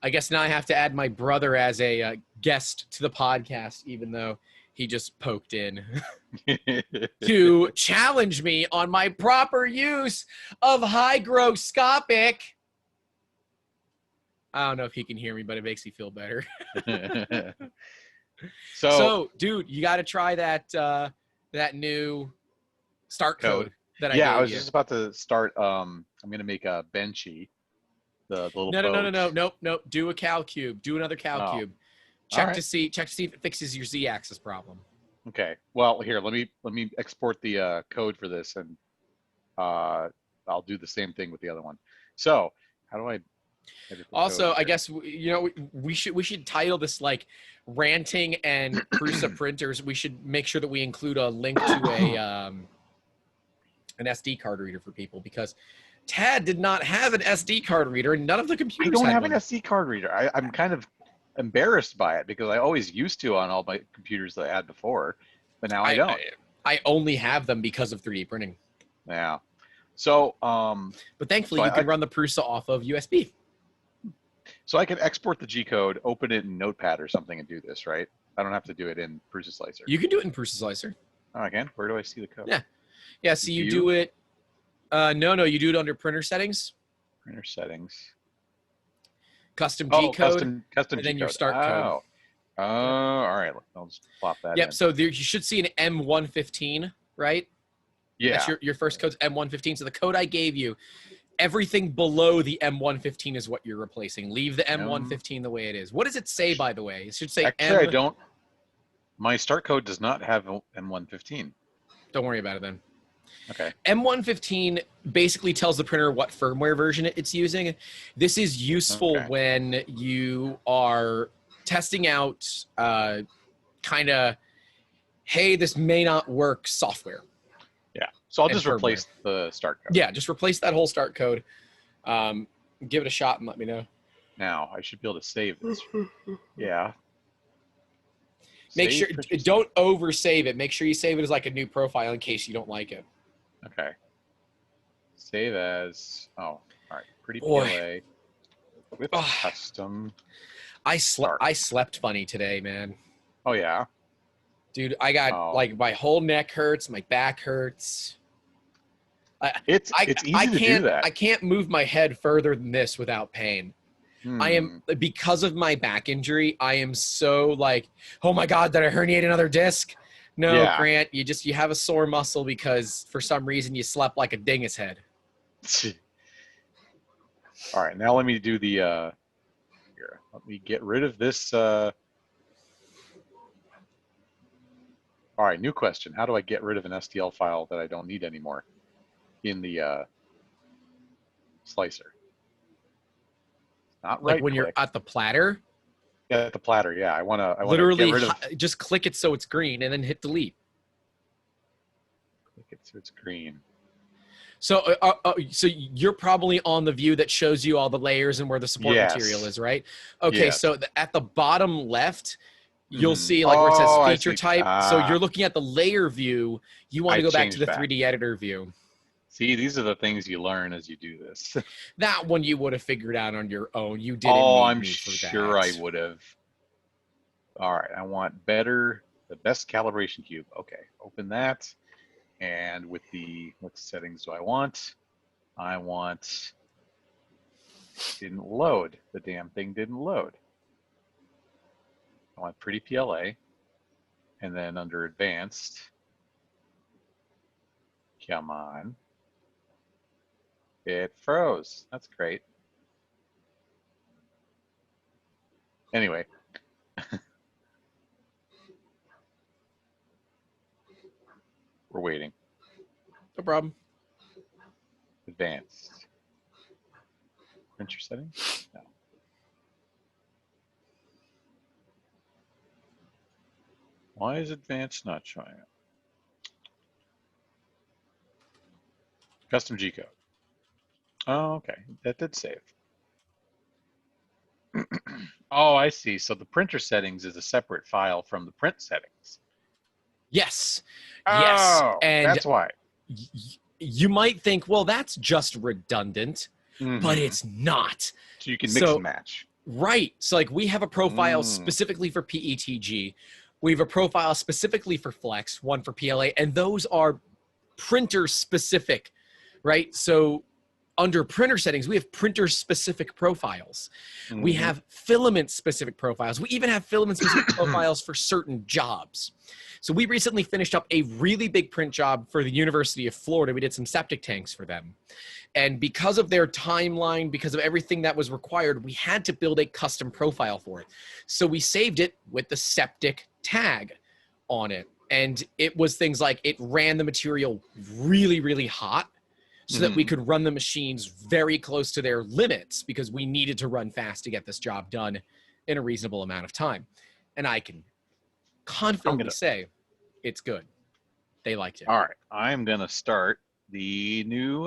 I guess now I have to add my brother as a guest to the podcast, even though he just poked in to challenge me on my proper use of hygroscopic. I don't know if he can hear me, but it makes me feel better. So, dude, you got to try that new start code that I gave you. I was just about to start. I'm gonna make a benchy. The little Nope. Do a cal cube. Do another cal cube. Check to see if it fixes your z-axis problem. Okay. Well, here, let me export the code for this, and I'll do the same thing with the other one. So, how do I edit the Also, code I here? guess we should title this like ranting and Prusa printers. We should make sure that we include a link to an SD card reader for people because Tad did not have an SD card reader, and none of the computers. I don't had have one. an SD card reader. I'm kind of embarrassed by it because I always used to on all my computers that I had before, but now I don't. I only have them because of 3D printing. Yeah. So, but thankfully you can run the Prusa off of USB. So I can export the G code, open it in Notepad or something, and do this, right? I don't have to do it in Prusa Slicer. You can do it in Prusa Slicer. Oh, I can? Where do I see the code? Yeah. So you do it. No, you do it under printer settings. Printer settings. Custom G code. Custom and G then your code. start code. Oh, all right. I'll just plop that in. Yep. So there, you should see an M115, right? Yeah. That's your first code's M115. So the code I gave you, everything below the M115 is what you're replacing. Leave the M115 the way it is. What does it say, by the way? It should say Actually, I don't. My start code does not have M115. Don't worry about it then. Okay. M115 basically tells the printer what firmware version it's using. This is useful when you are testing out kind of, hey, this may not work software. Yeah. So I'll just replace the start code. Yeah, just replace that whole start code. Give it a shot and let me know. Now, I should be able to save this. Yeah. Make sure, don't over save it. Make sure you save it as like a new profile in case you don't like it. Okay. Save as, all right, pretty PLA with custom. I slept funny today, man. Oh, yeah? Dude, I got like my whole neck hurts, my back hurts. It's easy to do that. I can't move my head further than this without pain. I am, because of my back injury, I am so like, oh my God, did I herniate another disc? No, Grant, you have a sore muscle because for some reason you slept like a dingus head. All right, now let me do the, here, let me get rid of this. All right, new question. How do I get rid of an STL file that I don't need anymore in the slicer? Not right. Like when you're at the platter? Yeah, at the platter, yeah. I want to literally get rid of, just click it so it's green and then hit delete. Click it so it's green. So, so you're probably on the view that shows you all the layers and where the support material is, right? Okay, so at the bottom left, you'll see like where it says feature type. So you're looking at the layer view. You want to go back to the 3D editor view. See, these are the things you learn as you do this. That one you would have figured out on your own. You didn't. Oh, I'm sure I would have. All right, I want better The best calibration cube. Okay, open that. And with the, what settings do I want? I want, didn't load. The damn thing didn't load. I want pretty PLA. And then under advanced, come on. It froze. That's great. Anyway. We're waiting. No problem. Advanced. Printer settings? No. Why is advanced not showing up? Custom G code. Oh, okay. That did save. Oh, I see. So the printer settings is a separate file from the print settings. Yes. Oh, Yes. And that's why. You might think, well, that's just redundant, but it's not. So you can mix and match. Right. So like we have a profile specifically for PETG. We have a profile specifically for Flex, one for PLA, and those are printer specific, right? So under printer settings, we have printer specific profiles. We have filament specific profiles. We even have filament specific profiles for certain jobs. So we recently finished up a really big print job for the University of Florida. We did some septic tanks for them. And because of their timeline, because of everything that was required, we had to build a custom profile for it. So we saved it with the septic tag on it. And it was things like it ran the material really, really hot so that we could run the machines very close to their limits because we needed to run fast to get this job done in a reasonable amount of time. And I can confidently say it's good. They liked it. All right. I'm going to start the new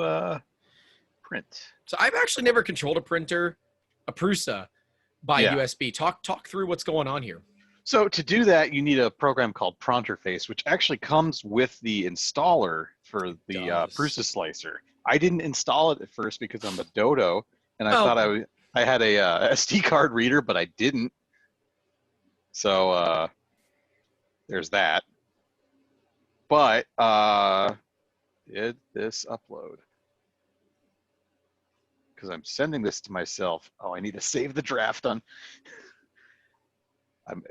print. So I've actually never controlled a printer, a Prusa, by USB. Talk through what's going on here. So to do that, you need a program called Pronterface, which actually comes with the installer for the Prusa slicer. I didn't install it at first because I'm a dodo, and I thought I had a SD card reader, but I didn't. So there's that. But did this upload? Because I'm sending this to myself. Oh, I need to save the draft on.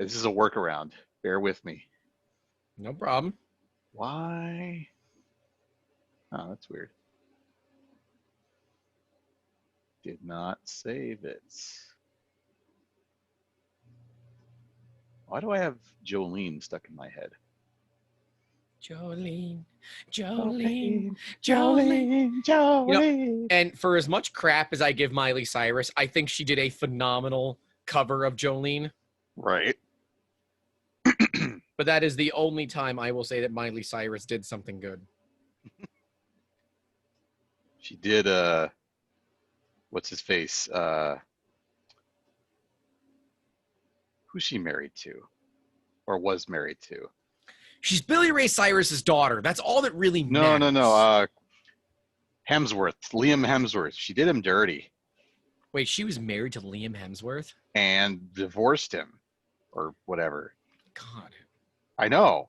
This is a workaround. Bear with me. No problem. Why? Oh, that's weird. Did not save it. Why do I have Jolene stuck in my head? Jolene. You know, and for as much crap as I give Miley Cyrus, I think she did a phenomenal cover of Jolene. Right. But that is the only time I will say that Miley Cyrus did something good. She did what's his face? Who's she married to? Or was married to? She's Billy Ray Cyrus's daughter. That's all that really matters. No. Hemsworth, Liam Hemsworth. She did him dirty. Wait, she was married to Liam Hemsworth? And divorced him. Or whatever. God. I know.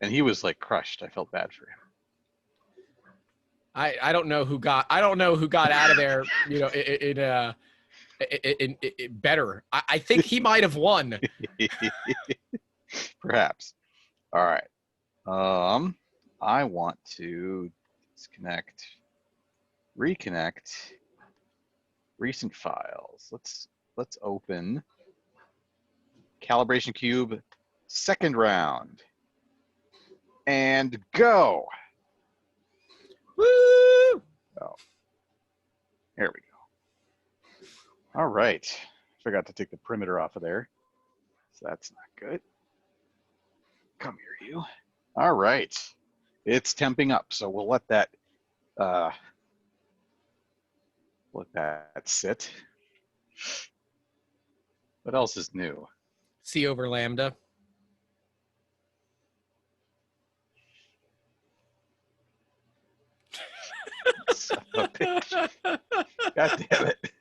And he was like crushed. I felt bad for him. I don't know who got out of there, you know, in better. I think he might have won. Perhaps. All right. I want to disconnect, reconnect recent files. Let's open Calibration Cube second round and go. Woo! Oh, there we go. All right. Forgot to take the perimeter off of there. So that's not good. Come here, you. All right. It's temping up, so we'll let that sit. What else is new? C over lambda. Son of a bitch. God damn it.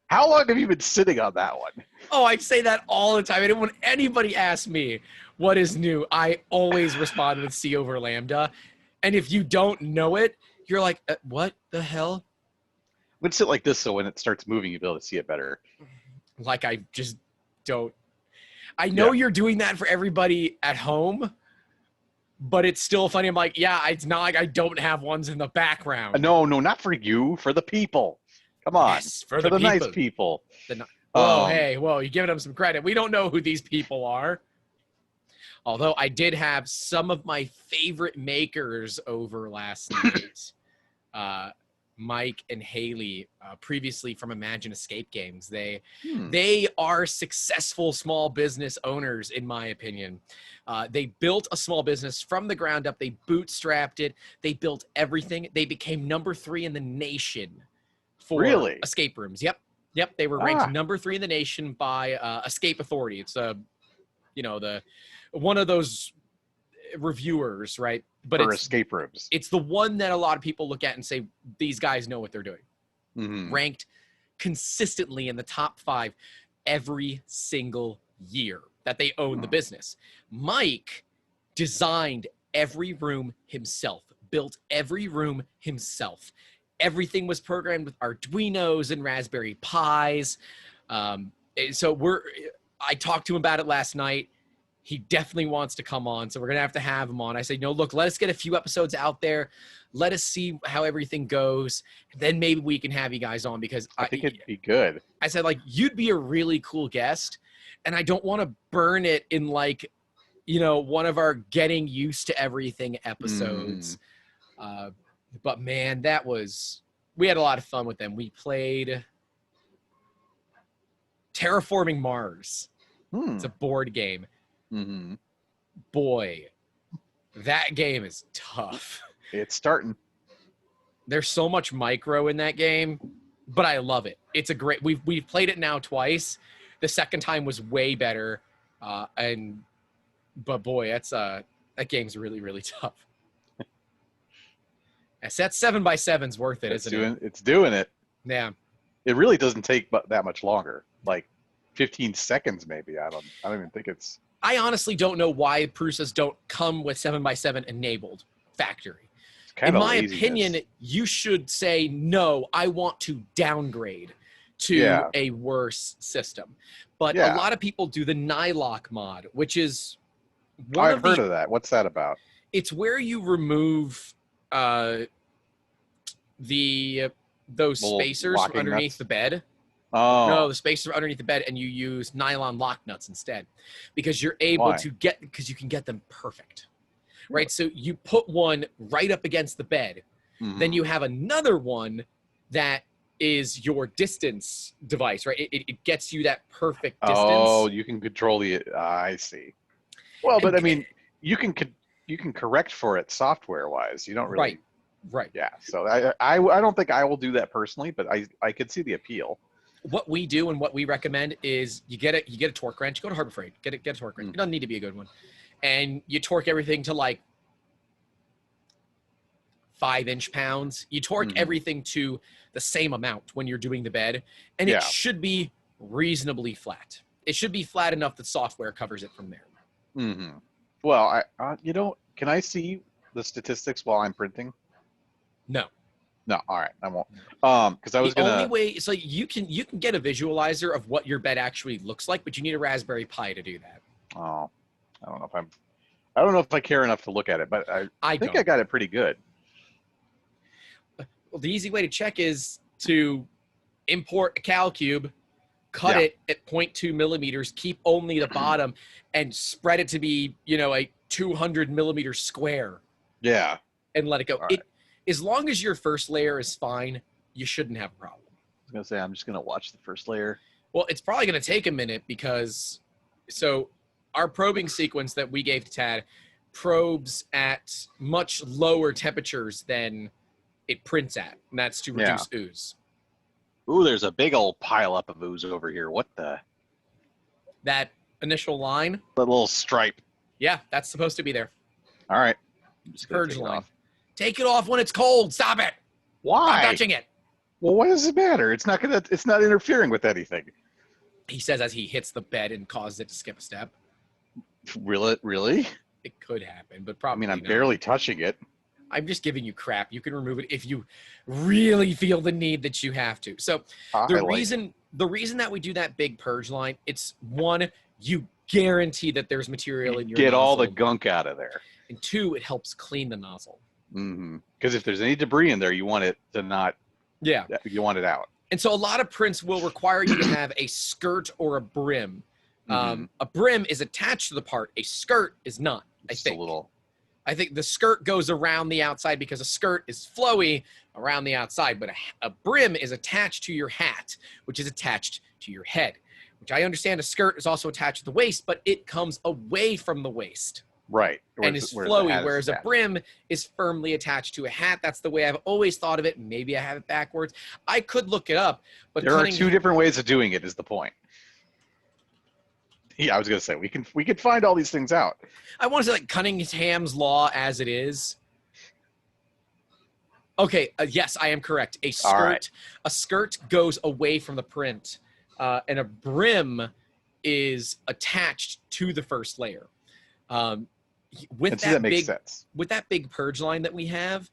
How long have you been sitting on that one? Oh, I say that all the time. And when anybody asks me what is new, I always respond with C over lambda. And if you don't know it, you're like, what the hell? Let's sit like this so when it starts moving, you'll be able to see it better. Like, I just don't. I know Yeah. you're doing that for everybody at home, but it's still funny. I'm like, yeah, it's not like I don't have ones in the background. No, not for you, for the people. Come on. Yes, for For the the nice people. people. Whoa, hey, whoa, you're giving them some credit. We don't know who these people are. Although I did have some of my favorite makers over last night. Mike and Haley, previously from Imagine Escape Games. They are successful small business owners, in my opinion. They built a small business from the ground up. They bootstrapped it. They built everything. They became number 3 in the nation for Really? escape rooms. Yep. They were ranked number 3 in the nation by Escape Authority. It's one of those reviewers, right? But for it's escape rooms. It's the one that a lot of people look at and say, these guys know what they're doing. Mm-hmm. Ranked consistently in the top 5 every single year that they own the business. Mike designed every room himself, built every room himself. Everything was programmed with Arduinos and Raspberry Pis. So I talked to him about it last night. He definitely wants to come on, so we're going to have him on. I said, no, look, let us get a few episodes out there. Let us see how everything goes. Then maybe we can have you guys on, because I think it'd be good. I said, like, you'd be a really cool guest, and I don't want to burn it in, like, one of our getting used to everything episodes. But, man, we had a lot of fun with them. We played Terraforming Mars. It's a board game. Mm-hmm. Boy, that game is tough. It's starting. There's so much micro in that game, but I love it. It's a great. We've played it now twice. The second time was way better, but boy, that game's really, really tough. That 7x7's worth it, isn't it? It's doing it. Yeah. It really doesn't take that much longer. Like 15 seconds, maybe. I don't even think it's. I honestly don't know why Prusas don't come with 7x7 enabled factory. In my opinion, you should say, no, I want to downgrade to a worse system. But a lot of people do the Nylock mod, which is I've heard of that. What's that about? It's where you remove those spacers from underneath the bed. Oh. No, the spacers are underneath the bed, and you use nylon lock nuts instead, because you're able because you can get them perfect, right? So you put one right up against the bed, then you have another one that is your distance device, right? It gets you that perfect distance. Oh, you can control I see. Well, but I mean, you can correct for it software-wise. You don't really. Right. Yeah. So I don't think I will do that personally, but I could see the appeal. What we do and what we recommend is you get a torque wrench. Go to Harbor Freight. Get a torque wrench. It doesn't need to be a good one, and you torque everything to like 5 inch-pounds. You torque everything to the same amount when you're doing the bed, and it should be reasonably flat. It should be flat enough that software covers it from there. Mm-hmm. Well, can I see the statistics while I'm printing? No. No, all right, I won't. Because I was gonna. The only way, so you can get a visualizer of what your bed actually looks like, but you need a Raspberry Pi to do that. Oh, I don't know if I care enough to look at it, but I think I got it pretty good. Well, the easy way to check is to import a CalCube, cut it at 0.2 millimeters, keep only the bottom, and spread it to be, a 200 millimeter square. Yeah. And let it go. Right. As long as your first layer is fine, you shouldn't have a problem. I was gonna say, I'm just gonna watch the first layer. Well, it's probably gonna take a minute because, our probing sequence that we gave to Tad probes at much lower temperatures than it prints at, and that's to reduce ooze. Ooh, there's a big old pile up of ooze over here. What the? That initial line? The little stripe. Yeah, that's supposed to be there. All right. Purge line. Take it off when it's cold. Stop it. Why? Stop touching it. Well, what does it matter? It's not interfering with anything. He says as he hits the bed and causes it to skip a step. Really? It could happen, but I probably mean, I'm not. barely touching it. I'm just giving you crap. You can remove it if you really feel the need that you have to. So the reason that we do that big purge line, it's one, you guarantee that there's material in your Get nozzle, all the gunk out of there. and two, it helps clean the nozzle. Because if there's any debris in there, you want it to not. Yeah. You want it out. And so a lot of prints will require you to have a skirt or a brim. A brim is attached to the part. A skirt is not. I think the skirt goes around the outside because a skirt is flowy around the outside, but a brim is attached to your hat, which is attached to your head, which I understand a skirt is also attached to the waist, but it comes away from the waist. Right. And is flowy, whereas a brim is firmly attached to a hat. That's the way I've always thought of it. Maybe I have it backwards. I could look it up, but there are two different ways of doing it is the point. Yeah, I was going to say, we can find all these things out. I want to say like Cunningham's law as it is. Okay, yes, I am correct. A skirt goes away from the print, and a brim is attached to the first layer. That makes sense. With that big purge line that we have,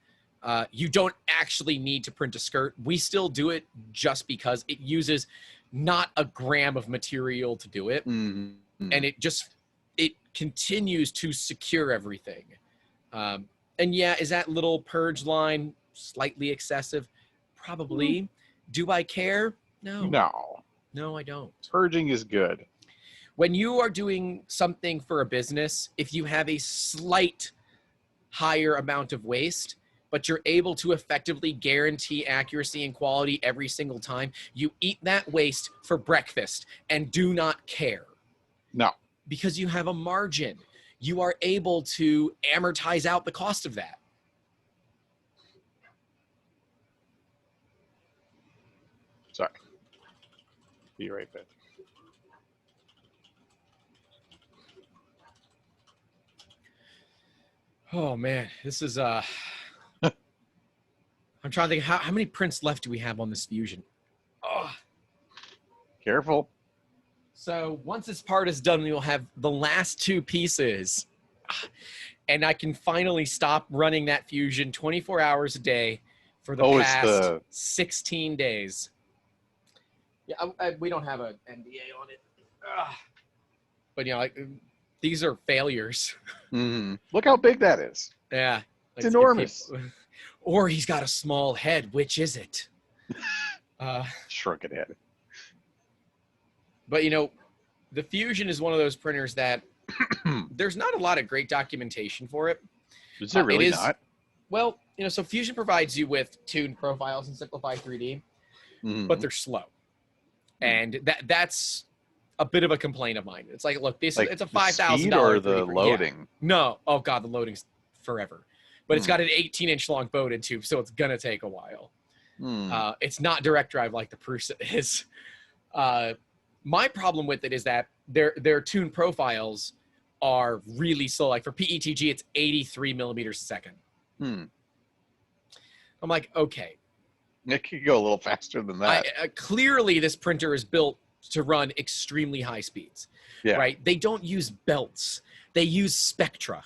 you don't actually need to print a skirt. We still do it just because it uses not a gram of material to do it. And it continues to secure everything. And yeah, is that little purge line slightly excessive? Probably. Do I care? No, I don't. Purging is good. When you are doing something for a business, if you have a slight higher amount of waste, but you're able to effectively guarantee accuracy and quality every single time, you eat that waste for breakfast and do not care. No. Because you have a margin. You are able to amortize out the cost of that. Sorry. Be right back. Oh man, this is I'm trying to think how many prints left do we have on this fusion? Oh. Careful. So once this part is done, we will have the last two pieces. And I can finally stop running that fusion 24 hours a day for the past 16 days. Yeah, we don't have an NDA on it. But you know, like these are failures. Look how big that is. Yeah. It's enormous. Or he's got a small head. Which is it? Shrunken head. But, you know, the Fusion is one of those printers that there's not a lot of great documentation for it. Is there really not? Well, you know, so Fusion provides you with tuned profiles and simplified 3D, but they're slow. And that's a bit of a complaint of mine. It's like, look, it's a $5,000 or the loading? Yeah. No. Oh, God, the loading's forever. But it's got an 18-inch long bowed tube, so it's going to take a while. It's not direct drive like the Prusa is. My problem with it is that their tuned profiles are really slow. Like for PETG, it's 83 millimeters a second. I'm like, okay. It could go a little faster than that. Clearly, this printer is built to run extremely high speeds. Yeah. Right? They don't use belts. They use spectra.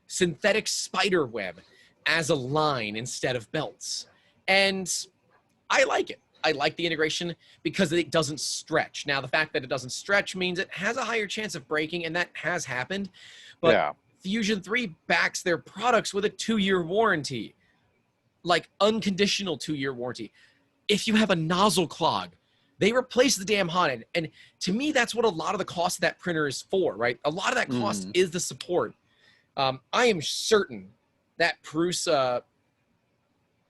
Synthetic spider web as a line instead of belts. And I like it. I like the integration because it doesn't stretch. Now, the fact that it doesn't stretch means it has a higher chance of breaking, and that has happened. But Fusion 3 backs their products with a 2-year warranty, like unconditional 2-year warranty. If you have a nozzle clog, they replace the damn hot end. And to me, that's what a lot of the cost of that printer is for, right? A lot of that cost is the support. I am certain that Prusa,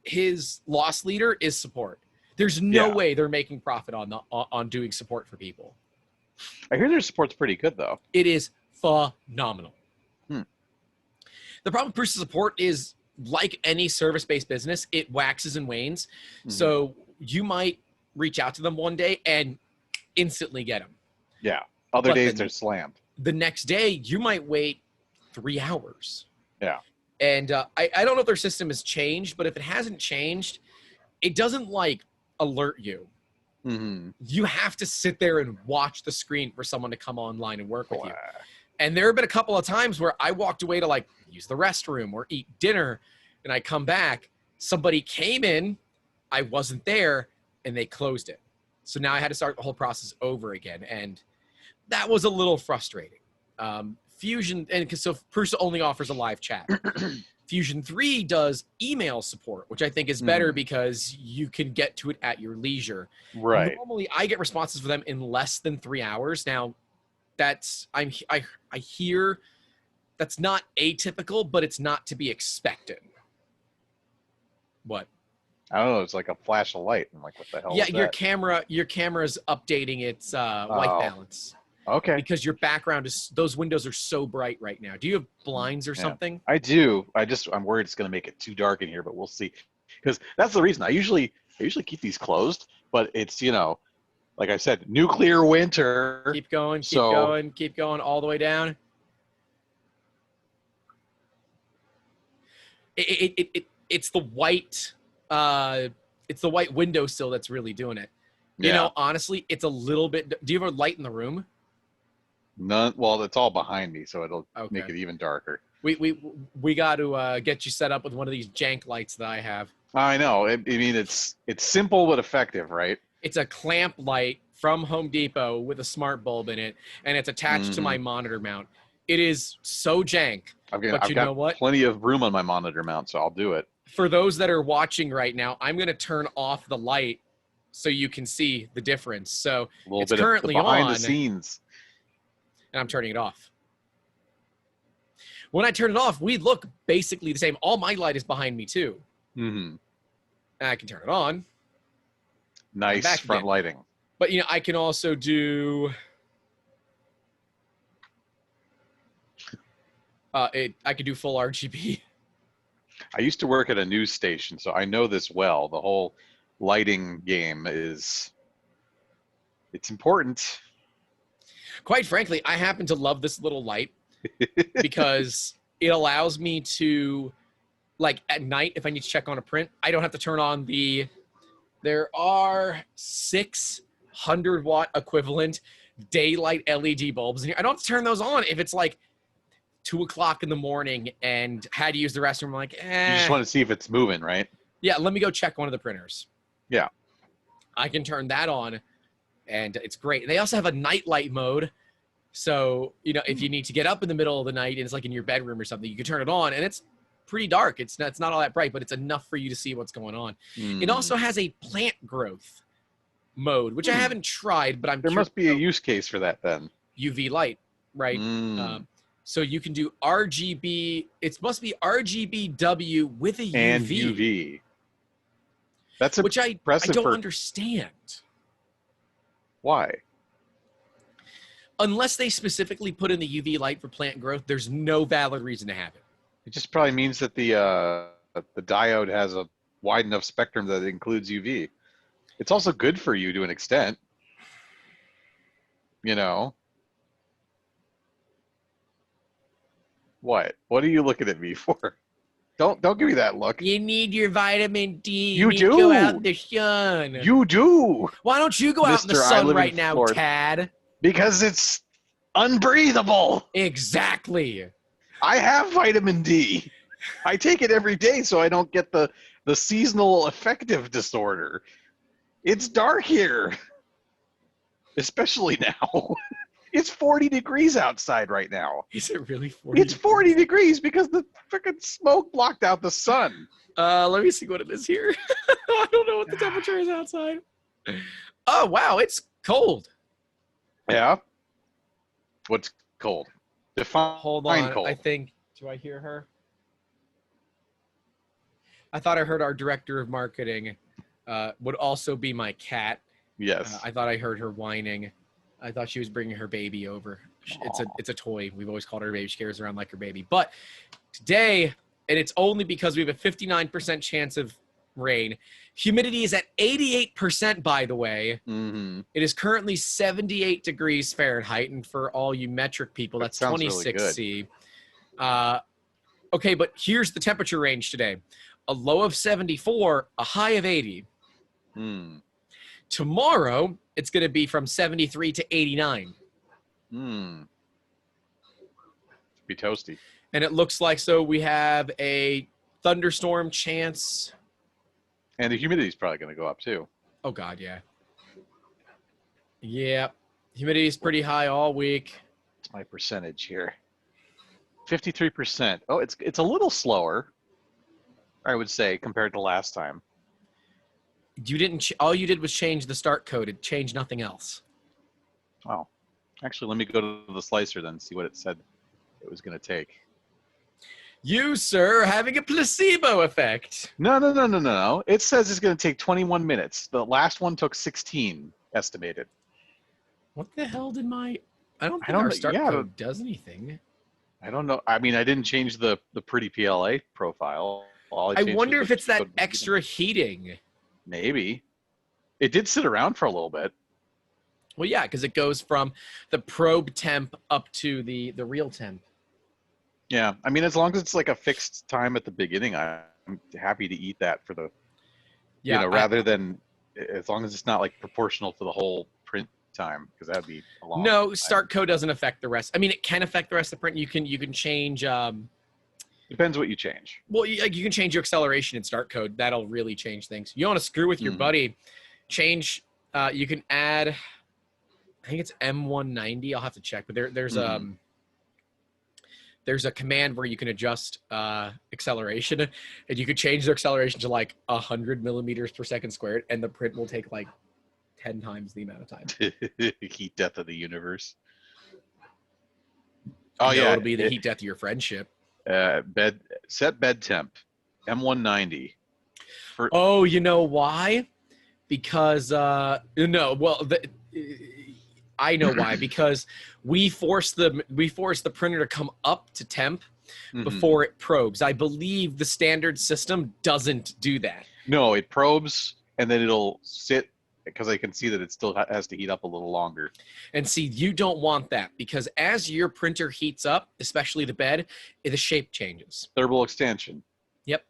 his loss leader is support. There's no way they're making profit on doing support for people. I hear their support's pretty good, though. It is phenomenal. The problem with Prusa support is, like any service-based business, it waxes and wanes. So you might reach out to them one day and instantly get them. Yeah. Other days they're slammed. The next day, you might wait 3 hours. Yeah. And I don't know if their system has changed, but if it hasn't changed, it doesn't like alert you Mm-hmm. You have to sit there and watch the screen for someone to come online and work with you. Wow. And there have been a couple of times where I walked away to like use the restroom or eat dinner, and I come back, somebody came in, I wasn't there, and they closed it. So now I had to start the whole process over again, and that was a little frustrating. Fusion, and so Prusa only offers a live chat. Fusion 3 does email support, which I think is better because you can get to it at your leisure. Right. Normally, I get responses for them in less than 3 hours. Now, that's I hear that's not atypical, but it's not to be expected. What? I don't know. It's like a flash of light. I'm like, what the hell? Yeah, is your that? camera's updating its white balance. Okay. Because your background is, those windows are so bright right now. Do you have blinds or something? I do. I'm worried it's going to make it too dark in here, but we'll see. Because that's the reason. I usually keep these closed, but it's, like I said, nuclear winter. Keep going, keep going all the way down. It's the white windowsill that's really doing it. You know, honestly, it's a little bit. Do you have a light in the room? None. Well, it's all behind me, so it'll make it even darker. We got to get you set up with one of these jank lights that I have. I know. I mean, it's simple but effective, right? It's a clamp light from Home Depot with a smart bulb in it, and it's attached to my monitor mount. It is so jank, but you know what? Plenty of room on my monitor mount, so I'll do it. For those that are watching right now, I'm going to turn off the light so you can see the difference. So it's currently behind on. the scenes. And I'm turning it off. When I turn it off, we look basically the same. All my light is behind me too. Mm-hmm. And I can turn it on. Nice front lighting. But I can also do. I could do full RGB. I used to work at a news station, so I know this well. The whole lighting game it's important. Quite frankly, I happen to love this little light because it allows me to, like at night, if I need to check on a print, I don't have to turn on there are 600 watt equivalent daylight LED bulbs in here. I don't have to turn those on if it's like 2 o'clock in the morning and had to use the restroom. I'm like, You just want to see if it's moving, right? Yeah, let me go check one of the printers. Yeah. I can turn that on, and it's great. They also have a nightlight mode. So, if you need to get up in the middle of the night and it's like in your bedroom or something, you can turn it on, and it's pretty dark. It's not all that bright, but it's enough for you to see what's going on. It also has a plant growth mode, which I haven't tried, but there must be a use case for that then. UV light, right? So you can do RGB. It must be RGBW with a UV. And UV. That's which impressive. I don't understand. Why? Unless they specifically put in the UV light for plant growth, there's no valid reason to have it. It just probably means that the diode has a wide enough spectrum that it includes UV. It's also good for you to an extent. What? What are you looking at me for? Don't give me that look. You need your vitamin D. You need do. to go out in the sun. You do. Why don't you go out in the sun right now, Florida. Tad? Because it's unbreathable. Exactly. I have vitamin D. I take it every day so I don't get the seasonal affective disorder. It's dark here. Especially now. It's 40 degrees outside right now. Is it really 40? It's 40 degrees because the freaking smoke blocked out the sun. Let me see what it is here. I don't know what the temperature is outside. Oh, wow. It's cold. Yeah? What's cold? Define Hold on. cold. I think, do I hear her? I thought I heard our director of marketing would also be my cat. Yes. I thought I heard her whining. I thought she was bringing her baby over. It's a toy. We've always called her a baby. She carries around like her baby. But today, and it's only because we have a 59% chance of rain. Humidity is at 88%, by the way. Mm-hmm. It is currently 78 degrees Fahrenheit. And for all you metric people, that's 26C. Really okay, but here's the temperature range today. A low of 74, a high of 80. Tomorrow, it's going to be from 73 to 89. Be toasty. And it looks like so we have a thunderstorm chance. And the humidity is probably going to go up too. Oh, God, yeah. Yeah. Humidity is pretty high all week. What's my percentage here? 53%. Oh, it's a little slower, I would say, compared to last time. You didn't. All you did was change the start code. It changed nothing else. Oh, actually, let me go to the slicer then and see what it said it was going to take. You, sir, are having a placebo effect. No. It says it's going to take 21 minutes. The last one took 16 estimated. What the hell did my... I don't think don't our know. start Yeah, code does anything. I don't know. I mean, I didn't change the pretty PLA profile. All I changed wonder was if it's that what- extra heating. Maybe. It did sit around for a little bit. Well, yeah, because it goes from the probe temp up to the real temp. Yeah, I mean, as long as it's like a fixed time at the beginning, I'm happy to eat that for the, Yeah, rather than as long as it's not like proportional to the whole print time, because that'd be a long No, time. start code doesn't affect the rest. I mean, it can affect the rest of the print. You can change. Depends what you change. Well, you can change your acceleration in start code. That'll really change things. You want to screw with your buddy? Change. You can add. I think it's M190. I'll have to check, but there's a command where you can adjust acceleration, and you could change the acceleration to like 100 millimeters per second squared, and the print will take like 10 times the amount of time. Heat death of the universe. Oh yeah, it'll be the heat death of your friendship. Set bed temp, M190. Oh, you know why? Because I know why. Because we force the printer to come up to temp before it probes. I believe the standard system doesn't do that. No, it probes and then it'll sit, because I can see that it still has to heat up a little longer. And see, you don't want that, because as your printer heats up, especially the bed, the shape changes. Thermal extension. Yep.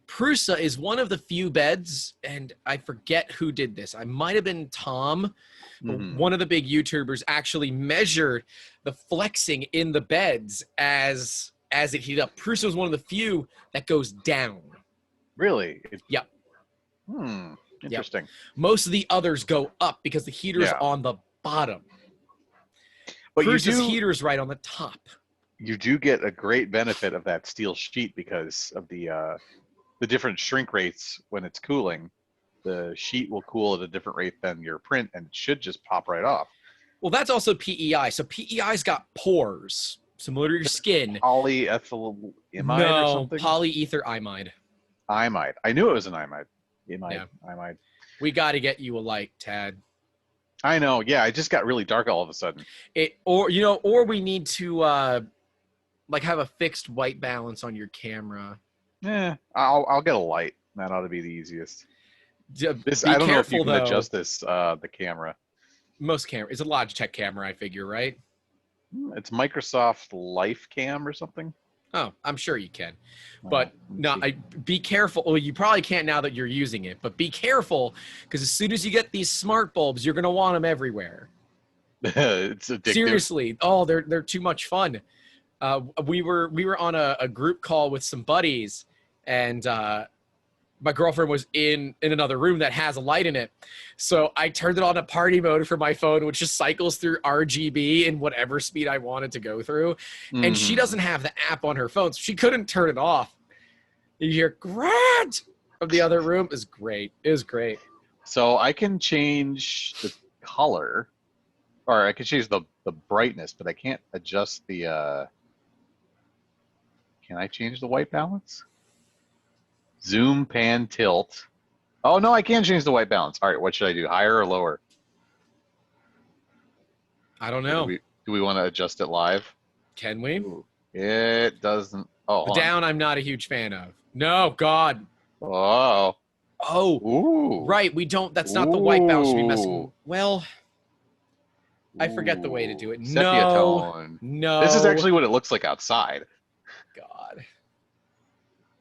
Prusa is one of the few beds, and I forget who did this. I might have been Tom. One of the big YouTubers actually measured the flexing in the beds as it heated up. Prusa is one of the few that goes down. Really? Yep. Interesting. Yep. Most of the others go up because the heater's on the bottom. But Prusa's heater is right on the top. You do get a great benefit of that steel sheet because of the different shrink rates when it's cooling. The sheet will cool at a different rate than your print, and it should just pop right off. Well, that's also PEI. So PEI's got pores, similar to your skin. Polyethylamide or something? Polyether imide. Imide. I knew it was an imide. Imide. We got to get you a light, Tad. I know. Yeah, it just got really dark all of a sudden. Or we need to have a fixed white balance on your camera. Yeah, I'll get a light. That ought to be the easiest. I don't know if you can adjust this the camera. Most camera. It's a Logitech camera, I figure, right? It's Microsoft Life Cam or something. Oh, I'm sure you can. But be careful. Well, you probably can't now that you're using it, but be careful, because as soon as you get these smart bulbs, you're going to want them everywhere. It's addictive. Seriously. Oh, they're too much fun. We were on a group call with some buddies, and my girlfriend was in another room that has a light in it. So I turned it on to party mode for my phone, which just cycles through RGB in whatever speed I wanted to go through. And she doesn't have the app on her phone, so she couldn't turn it off. You hear "Grant" from the other room. Is great. It was great. So I can change the color, or I can change the brightness, but I can't adjust the can I change the white balance? Zoom, pan, tilt. Oh, no, I can change the white balance. All right, what should I do? Higher or lower? I don't know. Do we want to adjust it live? Can we? Ooh, it doesn't. Oh, down, I'm not a huge fan of. No, God. Oh. Oh. Ooh. Right, we don't. That's not the white balance. We messing. Well, I forget the way to do it. Sepia tone. No. This is actually what it looks like outside. God.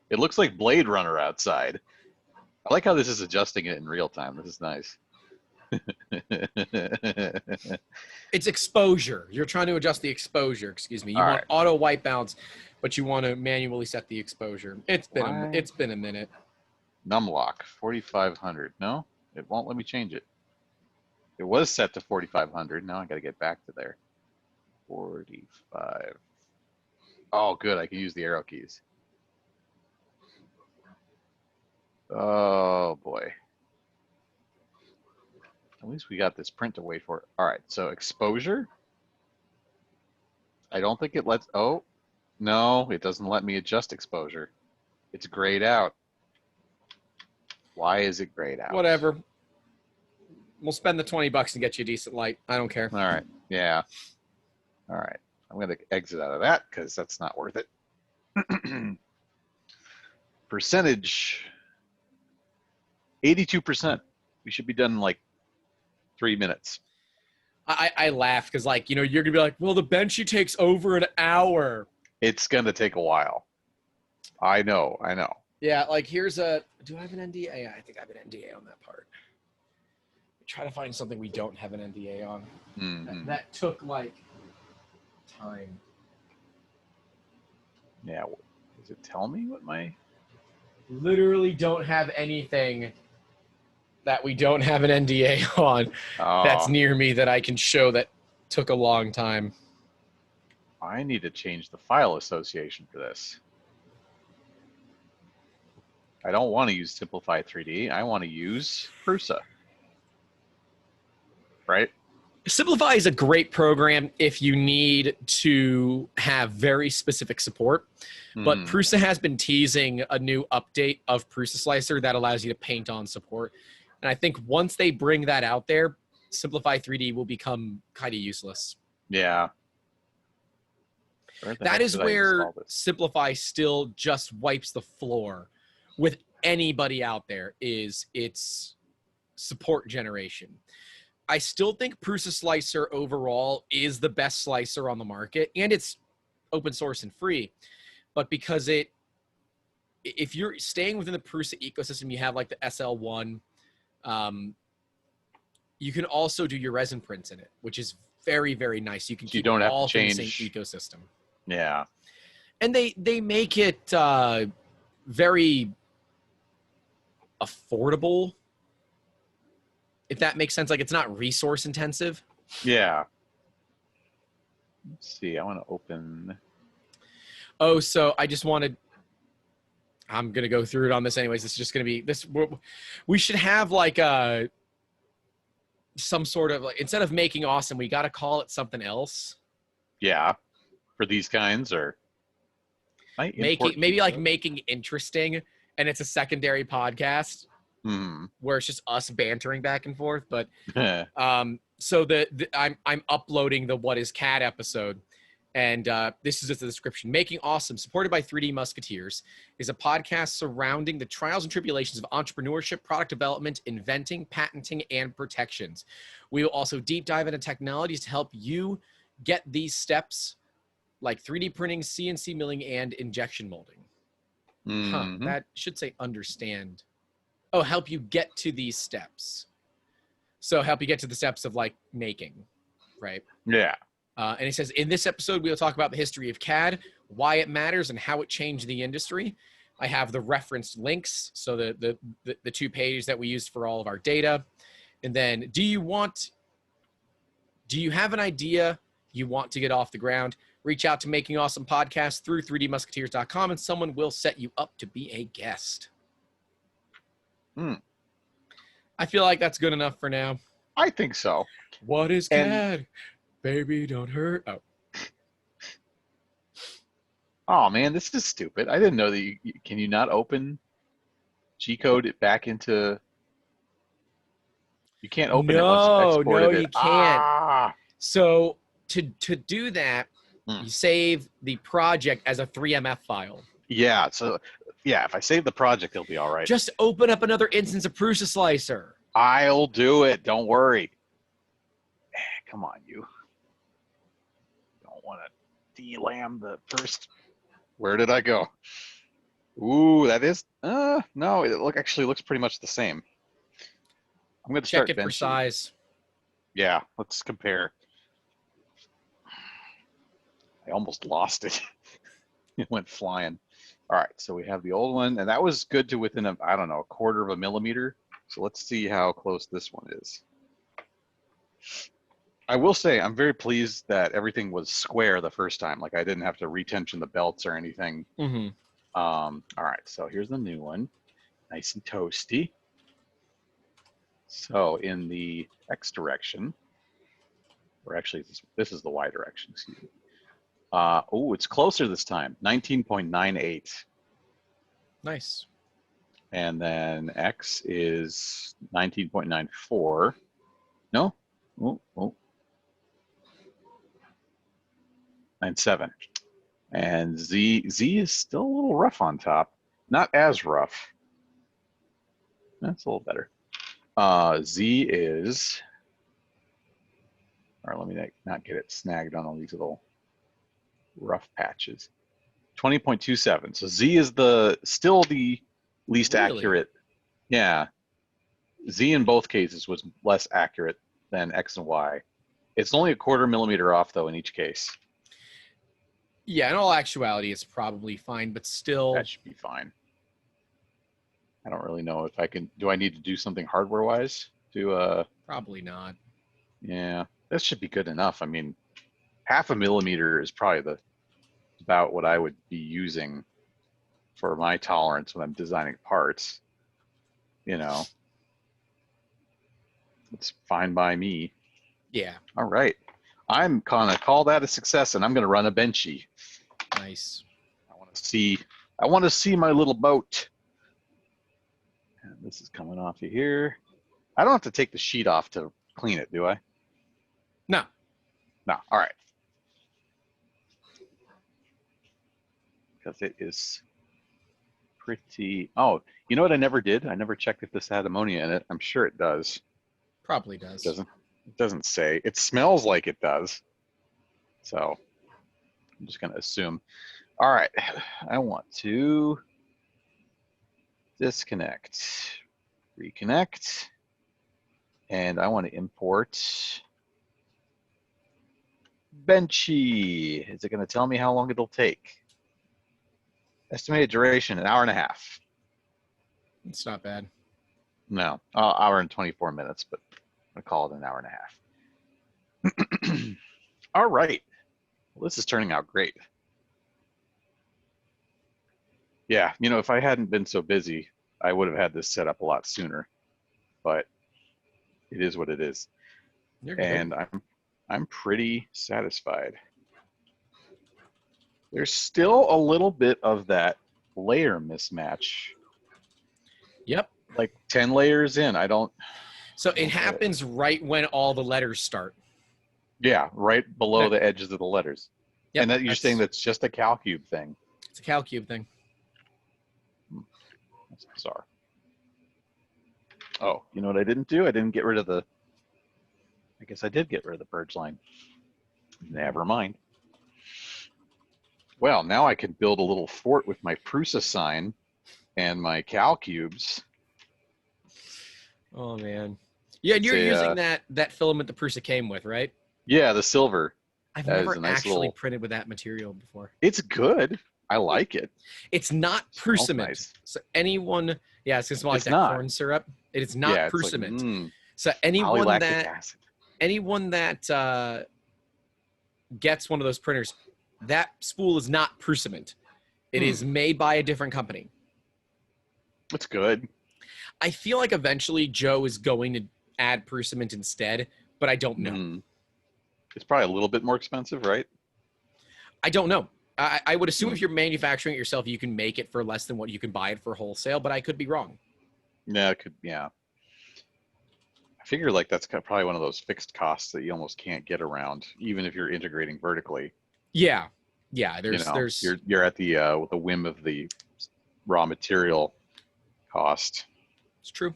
It looks like Blade Runner outside. I like how this is adjusting it in real time. This is nice. It's exposure. You're trying to adjust the exposure. Excuse me. You All want right. auto white balance, but you want to manually set the exposure. It's been Why? it's been a minute. Numlock 4,500. No, it won't let me change it. It was set to 4,500. Now I got to get back to there. 45. Oh, good. I can use the arrow keys. Oh boy. At least we got this print to wait for. All right. So exposure. I don't think it lets. Oh, no, it doesn't let me adjust exposure. It's grayed out. Why is it grayed out? Whatever. We'll spend the $20 and get you a decent light. I don't care. All right. Yeah. All right. I'm going to exit out of that because that's not worth it. Percentage 82%. We should be done in like 3 minutes. I laugh because, like, you know, you're going to be like, well, the Benchy takes over an hour. It's going to take a while. I know. Yeah, like, here's a – do I have an NDA? Yeah, I think I have an NDA on that part. Try to find something we don't have an NDA on. Mm-hmm. That took, like, time. Yeah. Does it tell me what my... Literally don't have anything that we don't have an NDA on that's near me that I can show that took a long time. I need to change the file association for this. I don't want to use Simplify 3D. I want to use Prusa. Right? Simplify is a great program if you need to have very specific support. But Prusa has been teasing a new update of Prusa Slicer that allows you to paint on support. And I think once they bring that out there, Simplify 3D will become kind of useless. Yeah. That is where Simplify still just wipes the floor with anybody out there, is its support generation. I still think Prusa Slicer overall is the best slicer on the market, and it's open source and free. But because if you're staying within the Prusa ecosystem, you have like the SL1. You can also do your resin prints in it, which is very, very nice. You can keep don't have all to change the same ecosystem. Yeah. And they make it very affordable, if that makes sense. Like, it's not resource intensive. Yeah. Let's see. I want to open. Oh, so I just wanted. I'm gonna go through it on this anyways. It's just gonna be this. We should have like some sort of, like, instead of making awesome, we got to call it something else. Yeah. For these kinds, or maybe like making interesting, and it's a secondary podcast where it's just us bantering back and forth. But so I'm uploading the What is CAD episode, and this is just the description. Making Awesome, supported by 3D Musketeers, is a podcast surrounding the trials and tribulations of entrepreneurship, product development, inventing, patenting, and protections. We will also deep dive into technologies to help you get these steps, like 3D printing, CNC milling, and injection molding. That should say understand. Oh, help you get to these steps. So help you get to the steps of, like, making, right? Yeah. And it says, in this episode, we will talk about the history of CAD, why it matters, and how it changed the industry. I have the referenced links, so the 2 pages that we used for all of our data. And then, do you have an idea you want to get off the ground? Reach out to Making Awesome Podcast through 3dmusketeers.com, and someone will set you up to be a guest. I feel like that's good enough for now. I think so. What is CAD? Baby, don't hurt. Oh man, this is stupid. I didn't know that can you not open G-code it back into. You can't open it once you exported it. No, you can't. So to do that, you save the project as a 3MF file. Yeah. So yeah, if I save the project, it'll be all right. Just open up another instance of Prusa Slicer. I'll do it. Don't worry. Come on, you. Don't want to delam the first. Where did I go? Ooh, that is, no, actually looks pretty much the same. I'm going to Check start it for benching. size. Yeah, let's compare. I almost lost it. It went flying. All right, so we have the old one, and that was good to within a, I don't know, a quarter of a millimeter. So let's see how close this one is. I will say I'm very pleased that everything was square the first time. Like I didn't have to retension the belts or anything. Mm-hmm. All right, so here's the new one. Nice and toasty. So in the X direction, or actually this is the Y direction, excuse me. Oh, it's closer this time, 19.98. Nice. And then X is 19.94. No? Oh. 97. And Z is still a little rough on top. Not as rough. That's a little better. Z is, all right, let me not get it snagged on all these little rough patches. 20.27. So Z is still the least Really? accurate. Yeah. Z in both cases was less accurate than X and Y. It's only a quarter millimeter off though in each case. Yeah, in all actuality, it's probably fine, but still. That should be fine. I don't really know if I can, do I need to do something hardware wise to, Probably not. yeah, that should be good enough. I mean, half a millimeter is probably about what I would be using for my tolerance when I'm designing parts. You know, it's fine by me. Yeah. All right. I'm gonna call that a success, and I'm gonna run a benchy. Nice. I want to see my little boat. And this is coming off of here. I don't have to take the sheet off to clean it, do I? No. No. All right. Because it is pretty. Oh, you know what I never did? I never checked if this had ammonia in it. I'm sure it does. Probably does. It doesn't say. It smells like it does. So I'm just gonna assume. All right. I want to disconnect, reconnect, and I want to import Benchy. Is it going to tell me how long it'll take? Estimated duration, an hour and a half. It's not bad. No, hour and 24 minutes, but I'm going to call it an hour and a half. All right. Well, this is turning out great. Yeah, you know, if I hadn't been so busy, I would have had this set up a lot sooner, but it is what it is. You're good. And I'm pretty satisfied. There's still a little bit of that layer mismatch. Yep. Like 10 layers in, So it happens right when all the letters start. Yeah, right below the edges of the letters. Yep, and that you're saying that's just a CalCube thing. It's a CalCube thing. That's bizarre. Oh, you know what I didn't do? I didn't get rid of I guess I did get rid of the purge line. Never mind. Well, now I can build a little fort with my Prusa sign and my CalCubes. Oh man. Yeah, you're using that filament the Prusa came with, right? Yeah, the silver. I've never actually printed with that material before. It's good. I like it. It's not Prusament. Nice. So anyone, yeah, it's gonna smell like that corn syrup. It is not Prusament. Like, so anyone acid. that gets one of those printers, that spool is not Prusament. It is made by a different company. That's good. I feel like eventually Joe is going to add Prusament instead, but I don't know. It's probably a little bit more expensive, right? I don't know. I would assume if you're manufacturing it yourself, you can make it for less than what you can buy it for wholesale, but I could be wrong. Yeah, it could. Yeah. I figure like that's probably one of those fixed costs that you almost can't get around, even if you're integrating vertically. Yeah. Yeah. You're at the with the whim of the raw material cost. It's true.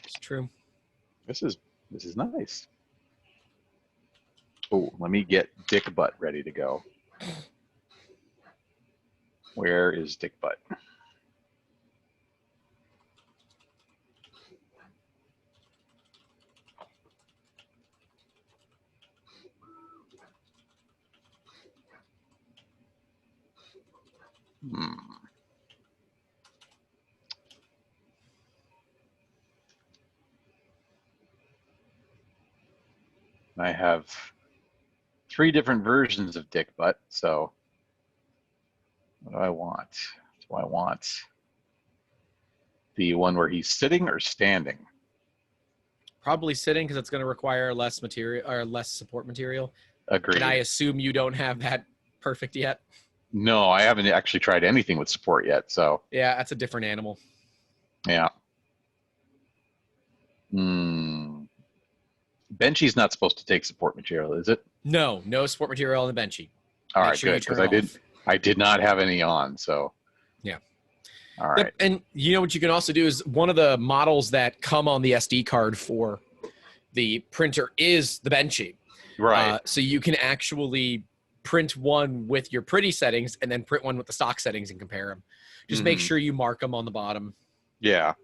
It's true. This is nice. Oh, let me get Dick Butt ready to go. Where is Dick Butt? I have 3 different versions of Dick Butt, so what do I want? Do I want the one where he's sitting or standing? Probably sitting because it's going to require less material or less support material. Agreed. And I assume you don't have that perfect yet. No, I haven't actually tried anything with support yet, so. Yeah, that's a different animal. Yeah. Benchy's not supposed to take support material, is it? No support material on the benchy. All Make right, sure you good, because turn I did not have any on, so. Yeah. All right. Yep. And you know what you can also do is one of the models that come on the SD card for the printer is the benchy. Right. So you can actually print one with your pretty settings and then print one with the stock settings and compare them. Just make sure you mark them on the bottom. Yeah.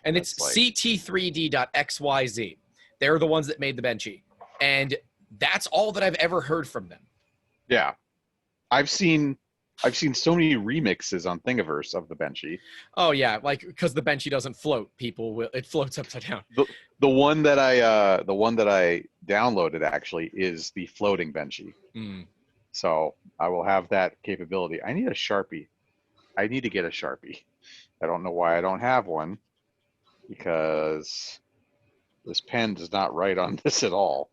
And it's That's like- CT3D.XYZ. They're the ones that made the benchy. And that's all that I've ever heard from them. Yeah. I've seen so many remixes on Thingiverse of the benchy. Oh yeah, like because the benchy doesn't float, it floats upside down. The one that I downloaded actually is the floating benchy. So I will have that capability. I need a Sharpie. I need to get a Sharpie. I don't know why I don't have one, because this pen does not write on this at all.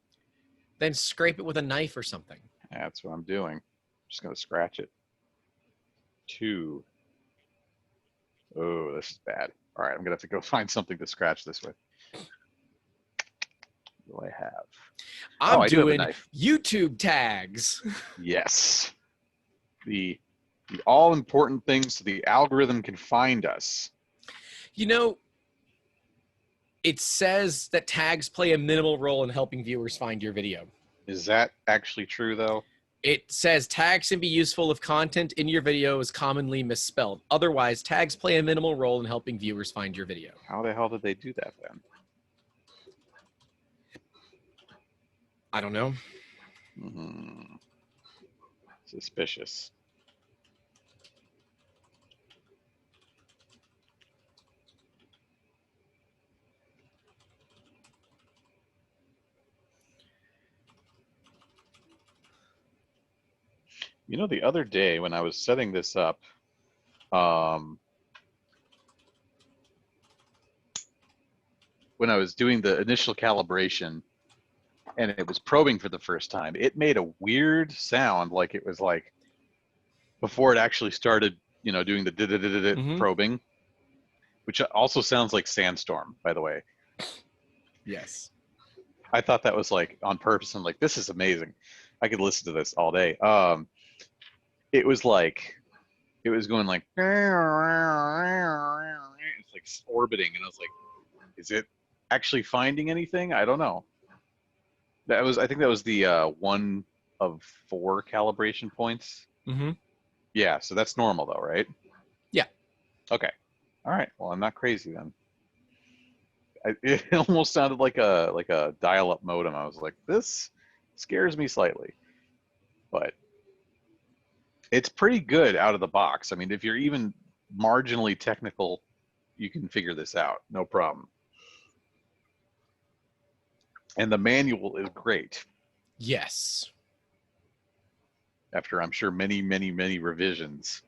Then scrape it with a knife or something. That's what I'm doing. I'm just gonna scratch it. 2. Oh, this is bad. All right, I'm gonna have to go find something to scratch this with. What do I have? I'm I do have a doing knife. YouTube tags. Yes. The all important things so the algorithm can find us. You know, it says that tags play a minimal role in helping viewers find your video. Is that actually true though? It says tags can be useful if content in your video is commonly misspelled. Otherwise, tags play a minimal role in helping viewers find your video. How the hell did they do that then? I don't know. Suspicious. You know, the other day when I was setting this up, when I was doing the initial calibration and it was probing for the first time, it made a weird sound, like it was like before it actually started, you know, doing the probing, which also sounds like Sandstorm, by the way. Yes. I thought that was like on purpose. I'm like, this is amazing. I could listen to this all day. It was like, it was going like, it's like orbiting, and I was like, is it actually finding anything? I don't know. I think that was the 1 of 4 calibration points. Yeah, so that's normal though, right? Yeah. Okay. All right. Well, I'm not crazy then. It almost sounded like a dial-up modem. I was like, this scares me slightly, but it's pretty good out of the box. I mean, if you're even marginally technical, you can figure this out, no problem. And the manual is great. Yes. After, I'm sure, many, many, many revisions.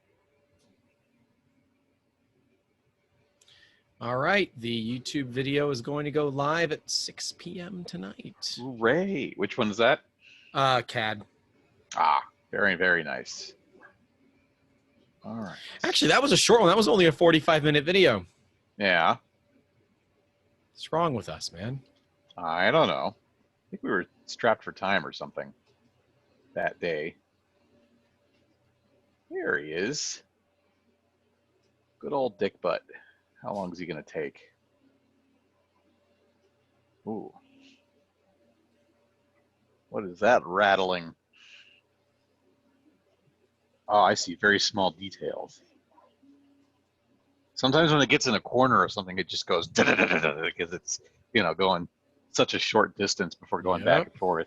All right. The YouTube video is going to go live at 6 p.m. tonight. Hooray. Which one is that? CAD. Ah, very, very nice. All right. Actually, that was a short one. That was only a 45-minute video. Yeah. What's wrong with us, man? I don't know. I think we were strapped for time or something that day. There he is. Good old Dick Butt. How long is he going to take? Ooh. What is that rattling? Oh, I see. Very small details. Sometimes when it gets in a corner or something, it just goes because it's, going such a short distance before going back and forth.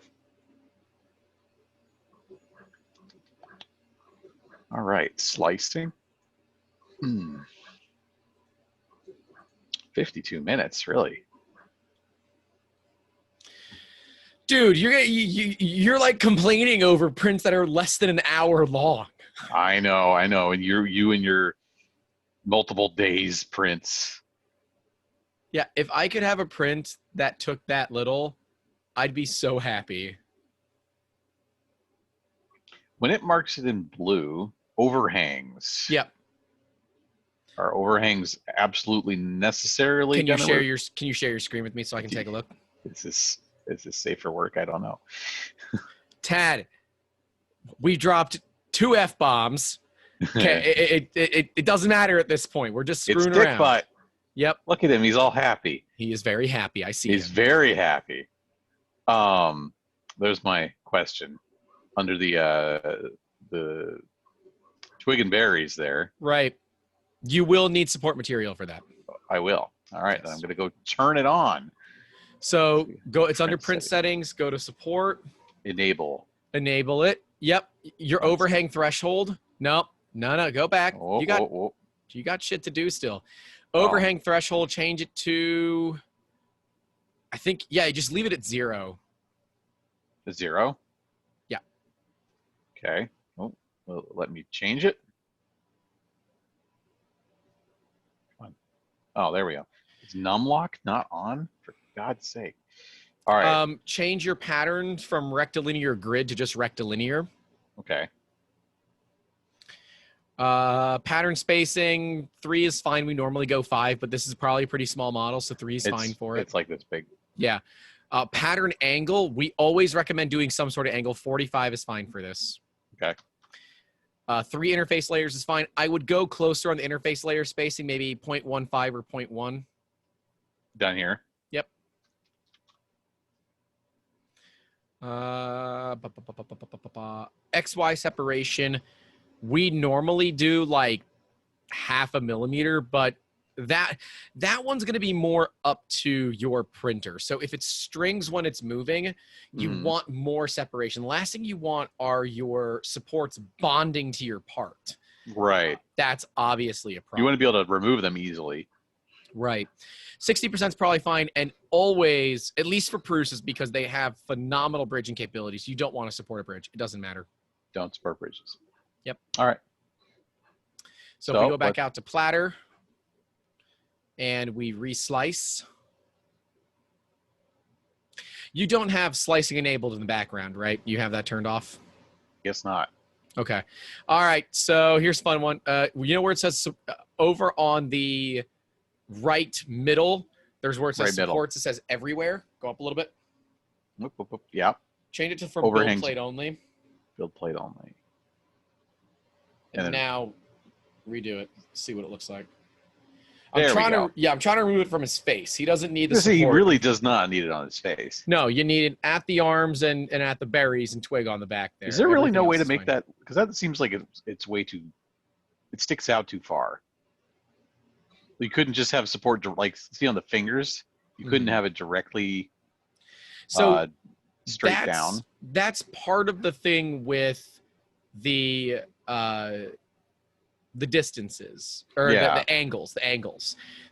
All right, slicing. 52 minutes, really. Dude, you're like complaining over prints that are less than an hour long. I know, and you and your multiple days prints. Yeah, if I could have a print that took that little, I'd be so happy. When it marks it in blue, overhangs. Yep. Are overhangs absolutely necessarily? Can you share your screen with me so I can take a look? Is this safe for work? I don't know. Tad, we dropped 2 F-bombs. Okay, it doesn't matter at this point. We're just screwing it's dick around. Butt. Yep. Look at him. He's all happy. He is very happy. I see. He's very happy. There's my question. Under the twig and berries there. Right. You will need support material for that. I will. All right. Yes. Then I'm going to go turn it on. So go. It's under print settings. Go to support. Enable it. Yep. Your overhang threshold. No. Go back. You got shit to do still. Overhang threshold. Change it to. I think just leave it at 0. 0. Yeah. Okay. Oh, well, let me change it. Come on. Oh, there we go. Is numlock not on? For God's sake. All right. Change your pattern from rectilinear grid to just rectilinear. Okay. Pattern spacing 3 is fine. We normally go 5, but this is probably a pretty small model, so 3 is fine for it. It's like this big. Yeah. Pattern angle, we always recommend doing some sort of angle. 45 is fine for this. Okay. 3 interface layers is fine. I would go closer on the interface layer spacing, maybe 0.15 or 0.1. Done here. Yep. XY separation. We normally do like 0.5 millimeter, but that one's going to be more up to your printer. So if it's strings when it's moving, you want more separation. The last thing you want are your supports bonding to your part. Right. That's obviously a problem. You want to be able to remove them easily. Right. 60% is probably fine. And always, at least for Prusas, because they have phenomenal bridging capabilities, you don't want to support a bridge. It doesn't matter. Don't support bridges. Yep. All right. So if we go back out to platter and we reslice, you don't have slicing enabled in the background, right? You have that turned off? Guess not. Okay. All right. So here's a fun one. You know where it says over on the right middle, there's where it says supports. It says everywhere. Go up a little bit. Yeah. Change it to from build plate only. Build plate only. And now redo it. See what it looks like. I'm trying to remove it from his face. He doesn't need the support. He really does not need it on his face. No, you need it at the arms and at the berries and twig on the back there. Is there really no way to make that? Because that seems like it's way too. It sticks out too far. You couldn't just have support like see on the fingers. You couldn't have it directly. So straight down. That's part of the thing with the distances or the angles.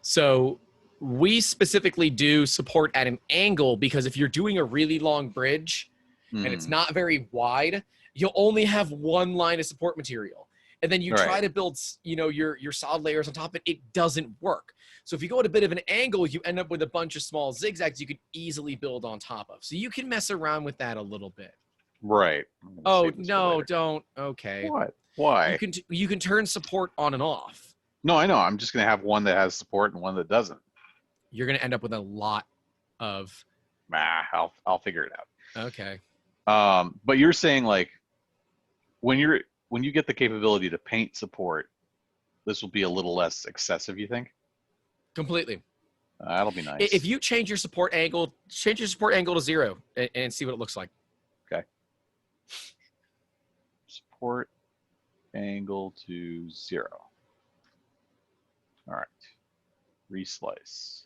So we specifically do support at an angle because if you're doing a really long bridge and it's not very wide, you'll only have one line of support material. And then you try to build, your solid layers on top of it. It doesn't work. So if you go at a bit of an angle, you end up with a bunch of small zigzags you could easily build on top of. So you can mess around with that a little bit. Right. Oh, no, don't. Okay. What? Why? You can turn support on and off. No, I know. I'm just going to have one that has support and one that doesn't. You're going to end up with a lot of... I'll figure it out. Okay. But you're saying like when you get the capability to paint support, this will be a little less excessive, you think? Completely. That'll be nice. If you change your support angle to 0 and see what it looks like. Okay. Support angle to 0. All right. Reslice.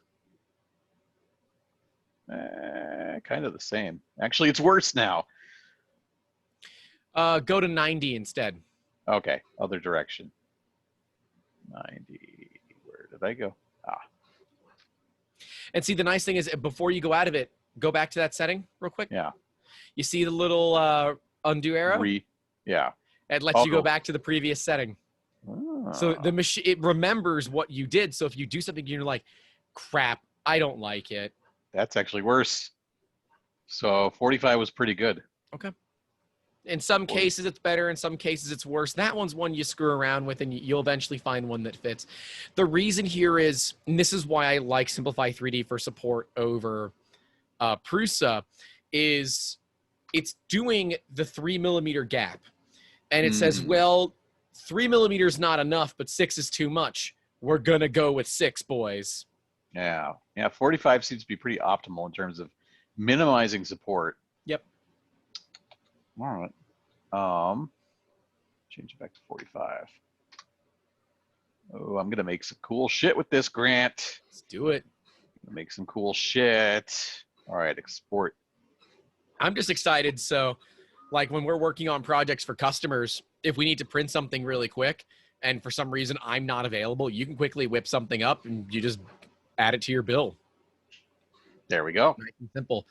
Kind of the same. Actually, it's worse now. Go to 90 instead. Okay, other direction. 90. Where did I go? Ah. And see, the nice thing is before you go out of it, go back to that setting real quick. Yeah. You see the little undo arrow? Yeah. It lets you go back to the previous setting. So the machine, it remembers what you did. So if you do something, you're like, crap, I don't like it. That's actually worse. So 45 was pretty good. Okay. In some cases, it's better. In some cases, it's worse. That one's one you screw around with, and you'll eventually find one that fits. The reason here is, and this is why I like Simplify 3D for support over Prusa, is it's doing the 3mm gap. And it says, well, 3mm is not enough, but 6 is too much. We're going to go with 6, boys. Yeah. Yeah, 45 seems to be pretty optimal in terms of minimizing support. Yep. All right. Change it back to 45. Oh, I'm gonna make some cool shit with this, Grant. Let's do it. Make some cool shit. All right, export. I'm just excited. So, like when we're working on projects for customers, if we need to print something really quick, and for some reason I'm not available, you can quickly whip something up and you just add it to your bill. There we go. Nice and simple.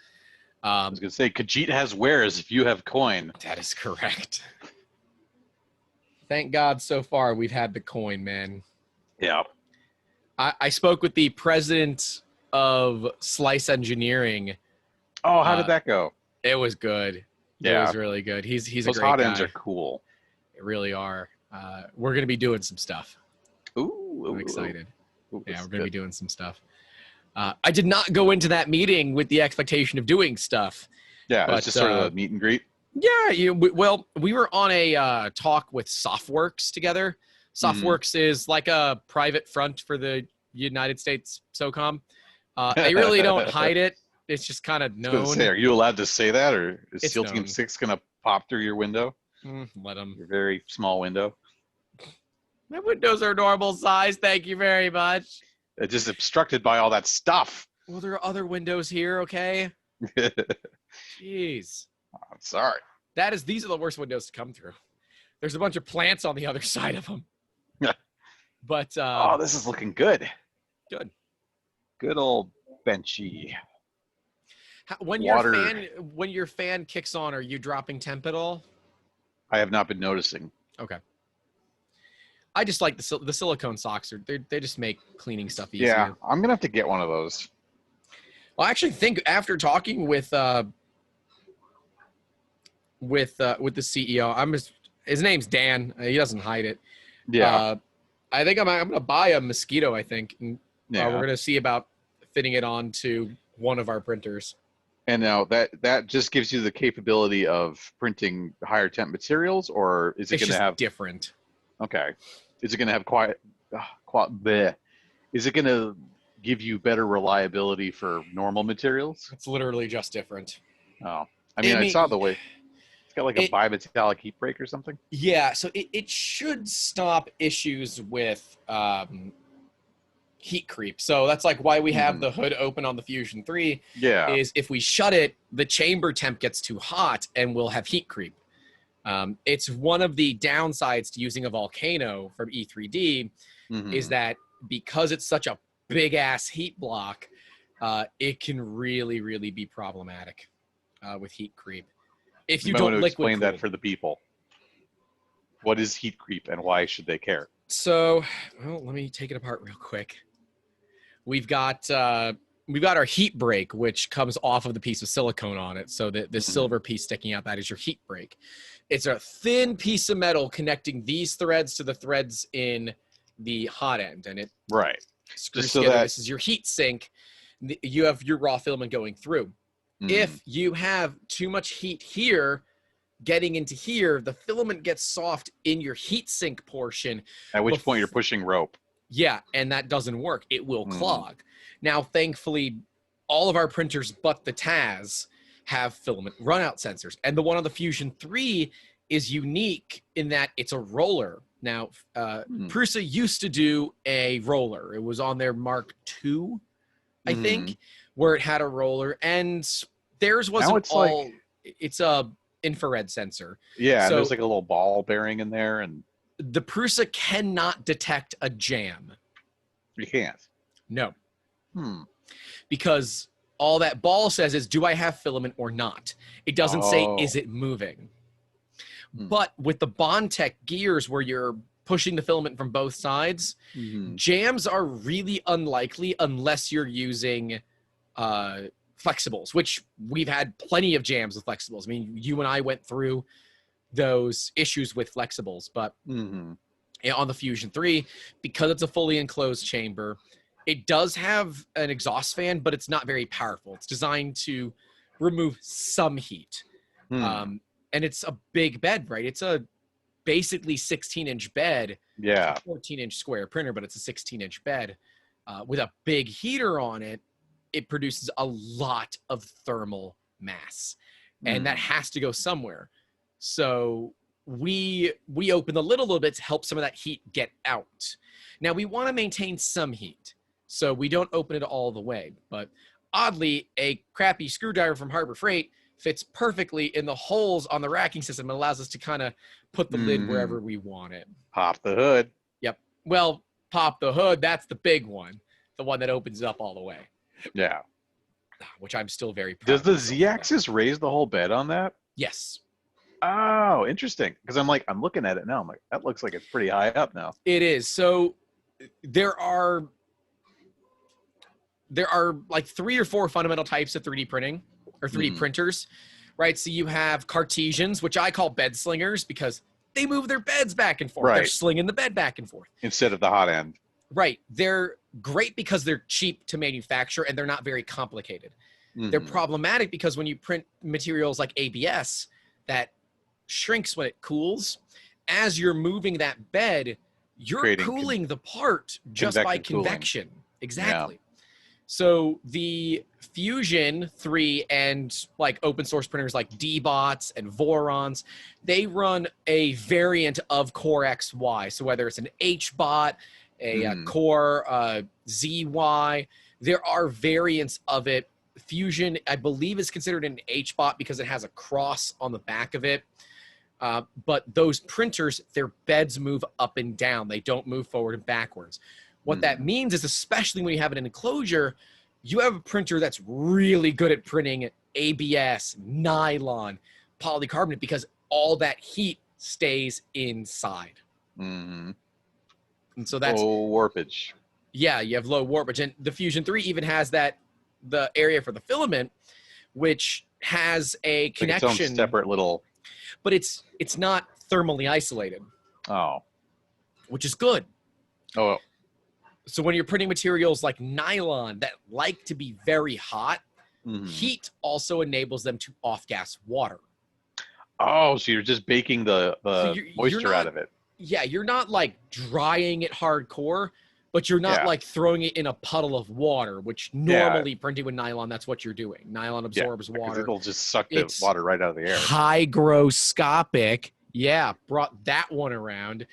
I was gonna say, Khajiit has wares if you have coin. That is correct. Thank God so far we've had the coin, man. Yeah. I spoke with the president of Slice Engineering. Oh, how did that go? It was good. Yeah. It was really good. He's a Those great hot guy. ends are cool. They really are. We're gonna be doing some stuff. I'm excited. Yeah, we're gonna be doing some stuff. I did not go into that meeting with the expectation of doing stuff. Yeah, it's just sort of a meet and greet. Yeah, we were on a talk with Softworks together. Softworks is like a private front for the United States SOCOM. They really don't hide it. It's just kind of known. Say, are you allowed to say that, or is It's SEAL Team known. 6 gonna pop through your window? Let them. Your very small window. My windows are normal size. Thank you very much. It's just obstructed by all that stuff. Well, there are other windows here, okay? I'm Jeez. sorry. These are the worst windows to come through. There's a bunch of plants on the other side of them. But oh, this is looking good. Good. Good old benchy. When your fan kicks on, are you dropping temp at all? I have not been noticing. Okay. I just like the silicone socks. They just make cleaning stuff easier. Yeah, I'm gonna have to get one of those. Well, I actually think after talking with the CEO, his name's Dan. He doesn't hide it. Yeah. I think I'm gonna buy a Mosquito. I think. And, Yeah. we're gonna see about fitting it onto one of our printers. And now that just gives you the capability of printing higher temp materials, or is it going to have different? Okay. Is it going to have is it going to give you better reliability for normal materials? It's literally just different. Oh, I saw the way it's got like a bimetallic heat break or something. Yeah, so it should stop issues with heat creep. So that's like why we have the hood open on the Fusion 3. Yeah. Is if we shut it, the chamber temp gets too hot and we'll have heat creep. It's one of the downsides to using a Volcano from E3D is that because it's such a big ass heat block, it can really, really be problematic with heat creep. If you don't want to explain cool. that for the people. What is heat creep and why should they care? So, well, let me take it apart real quick. We've got our heat break, which comes off of the piece of silicone on it. So the silver piece sticking out, that is your heat break. It's a thin piece of metal connecting these threads to the threads in the hot end, and it screws together. This is your heat sink. You have your raw filament going through. If you have too much heat here getting into here, the filament gets soft in your heat sink portion. At which point you're pushing rope. Yeah, and that doesn't work. It will clog. Now, thankfully, all of our printers but the TAS have filament runout sensors. And the one on the Fusion 3 is unique in that it's a roller. Now, Prusa used to do a roller. It was on their Mark II, I think, where it had a roller, and theirs wasn't all. It's a infrared sensor. Yeah, so and there's like a little ball bearing in there, and the Prusa cannot detect a jam. you can't. No. Because all that ball says is, do I have filament or not? It doesn't say, is it moving? But with the Bondtech gears where you're pushing the filament from both sides, jams are really unlikely unless you're using flexibles, which we've had plenty of jams with flexibles. I mean, you and I went through those issues with flexibles, but on the Fusion 3, because it's a fully enclosed chamber, it does have an exhaust fan, but it's not very powerful. It's designed to remove some heat. And it's a big bed, right? It's a basically 16-inch bed. Yeah. 14-inch square printer, but it's a 16-inch bed with a big heater on it. It produces a lot of thermal mass, and that has to go somewhere. So we open the lid a little bit to help some of that heat get out. Now, we want to maintain some heat, so we don't open it all the way. But oddly, a crappy screwdriver from Harbor Freight fits perfectly in the holes on the racking system and allows us to kind of put the lid wherever we want it. Pop the hood. Yep. Well, pop the hood, that's the big one. The one that opens up all the way. Yeah. Which I'm still very proud Does of the myself for Z-axis raise the whole bed on that? Yes. Oh, interesting. Because I'm looking at it now. I'm like, that looks like it's pretty high up now. It is. So there are like 3 or 4 fundamental types of 3D printing or 3D printers, right? So you have Cartesians, which I call bed slingers because they move their beds back and forth. Right. They're slinging the bed back and forth. Instead of the hot end. Right. They're great because they're cheap to manufacture and they're not very complicated. They're problematic because when you print materials like ABS that shrinks when it cools, as you're moving that bed, you're Creating cooling the part just by convective cooling. convection. Exactly. So the Fusion 3 and like open source printers like Dbots and Vorons, they run a variant of Core XY. So whether it's an HBot, a Core ZY, there are variants of it. Fusion, I believe, is considered an HBot because it has a cross on the back of it. But those printers, their beds move up and down. They don't move forward and backwards. What that means is, especially when you have an enclosure, you have a printer that's really good at printing ABS, nylon, polycarbonate, because all that heat stays inside. And so that's low warpage. Yeah, you have low warpage. And the Fusion 3 even has that, the area for the filament, which has a connection. Like its own separate little. But it's not thermally isolated. Oh. Which is good. Oh. So when you're printing materials like nylon that like to be very hot, heat also enables them to off-gas water. Oh, so you're just baking the moisture out of it. Yeah, you're not like drying it hardcore, but you're not like throwing it in a puddle of water, which normally printing with nylon, that's what you're doing. Nylon absorbs water. It'll just suck the water right out of the air. Hygroscopic. Yeah, brought that one around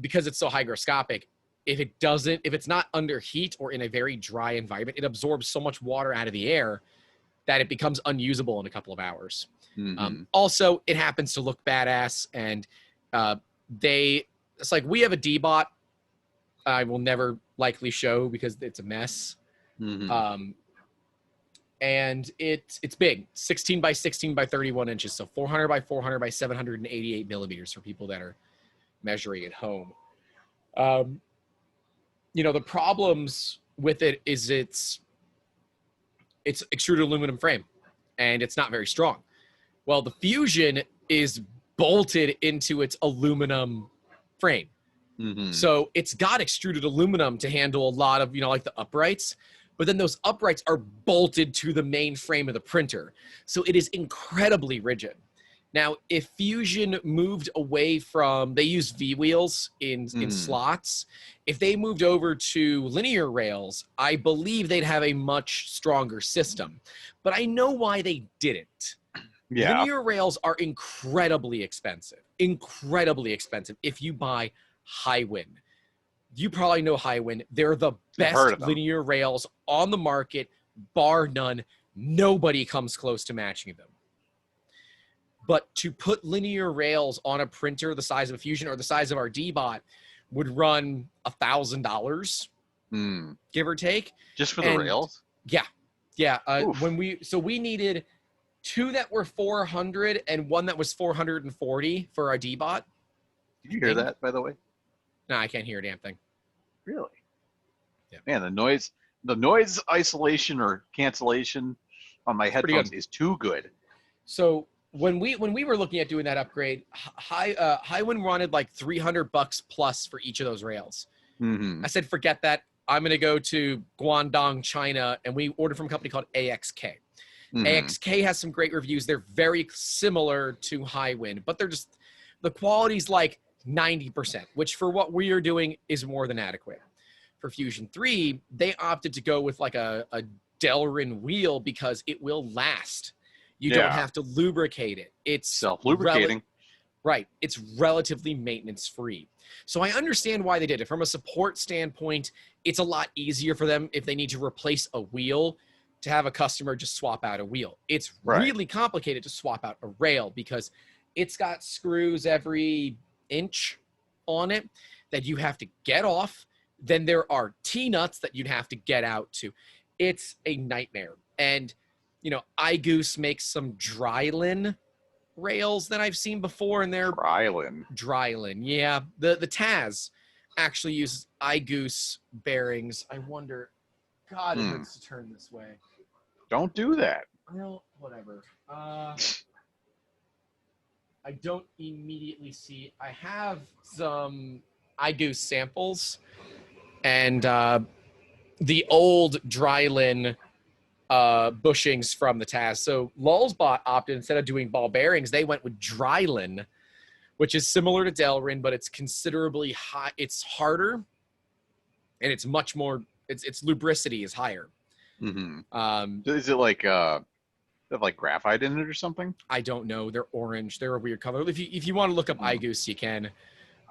because it's so hygroscopic. If it's not under heat or in a very dry environment, it absorbs so much water out of the air that it becomes unusable in a couple of hours. Also, it happens to look badass, and it's like we have a Dbot. I will never likely show because it's a mess. And it's big, 16 by 16 by 31 inches. So 400 by 400 by 788 millimeters for people that are measuring at home. The problems with it is it's extruded aluminum frame and it's not very strong. Well, the Fusion is bolted into its aluminum frame. So it's got extruded aluminum to handle a lot of, like the uprights, but then those uprights are bolted to the main frame of the printer. So it is incredibly rigid. Now, if Fusion moved away from, they use V-wheels in slots. If they moved over to linear rails, I believe they'd have a much stronger system. But I know why they didn't. Yeah. Linear rails are incredibly expensive. Incredibly expensive if you buy Highwind. You probably know Highwind. They're the I've heard best of them. linear rails on the market, bar none. Nobody comes close to matching them. But to put linear rails on a printer the size of a Fusion or the size of our D-Bot would run $1,000, give or take. Just for the rails? Yeah. Yeah. Oof. We needed 2 that were 400 and 1 that was 440 for our D-Bot. Did you hear that, by the way? No, I can't hear a damn thing. Really? Yeah. Man, the noise isolation or cancellation on my headphones is too good. So when we were looking at doing that upgrade, Highwind wanted like $300 plus for each of those rails. I said, forget that. I'm going to go to Guangdong, China, and we ordered from a company called AXK. AXK has some great reviews. They're very similar to Highwind, but the quality's like 90%, which for what we are doing is more than adequate. For Fusion 3, they opted to go with like a Delrin wheel because it will last. You don't have to lubricate it. It's self-lubricating. Right. It's relatively maintenance free. So I understand why they did it. From a support standpoint, it's a lot easier for them if they need to replace a wheel to have a customer just swap out a wheel. It's really complicated to swap out a rail because it's got screws every inch on it that you have to get off. Then there are T-nuts that you'd have to get out to. It's a nightmare. And, you know, iGoose makes some Drylin rails that I've seen before, and they're Drylin. Yeah. The Taz actually uses iGoose bearings. I wonder, God, it hurts to turn this way. Don't do that. Well, whatever. I don't immediately see. I have some iGoose samples, and the old Drylin bushings from the Taz. So Lulzbot opted, instead of doing ball bearings, they went with Drylin, which is similar to Delrin, but it's considerably high. It's harder, and it's much more. Its lubricity is higher. Is it like have like graphite in it or something? I don't know. They're orange. They're a weird color. If you want to look up iGoose, you can.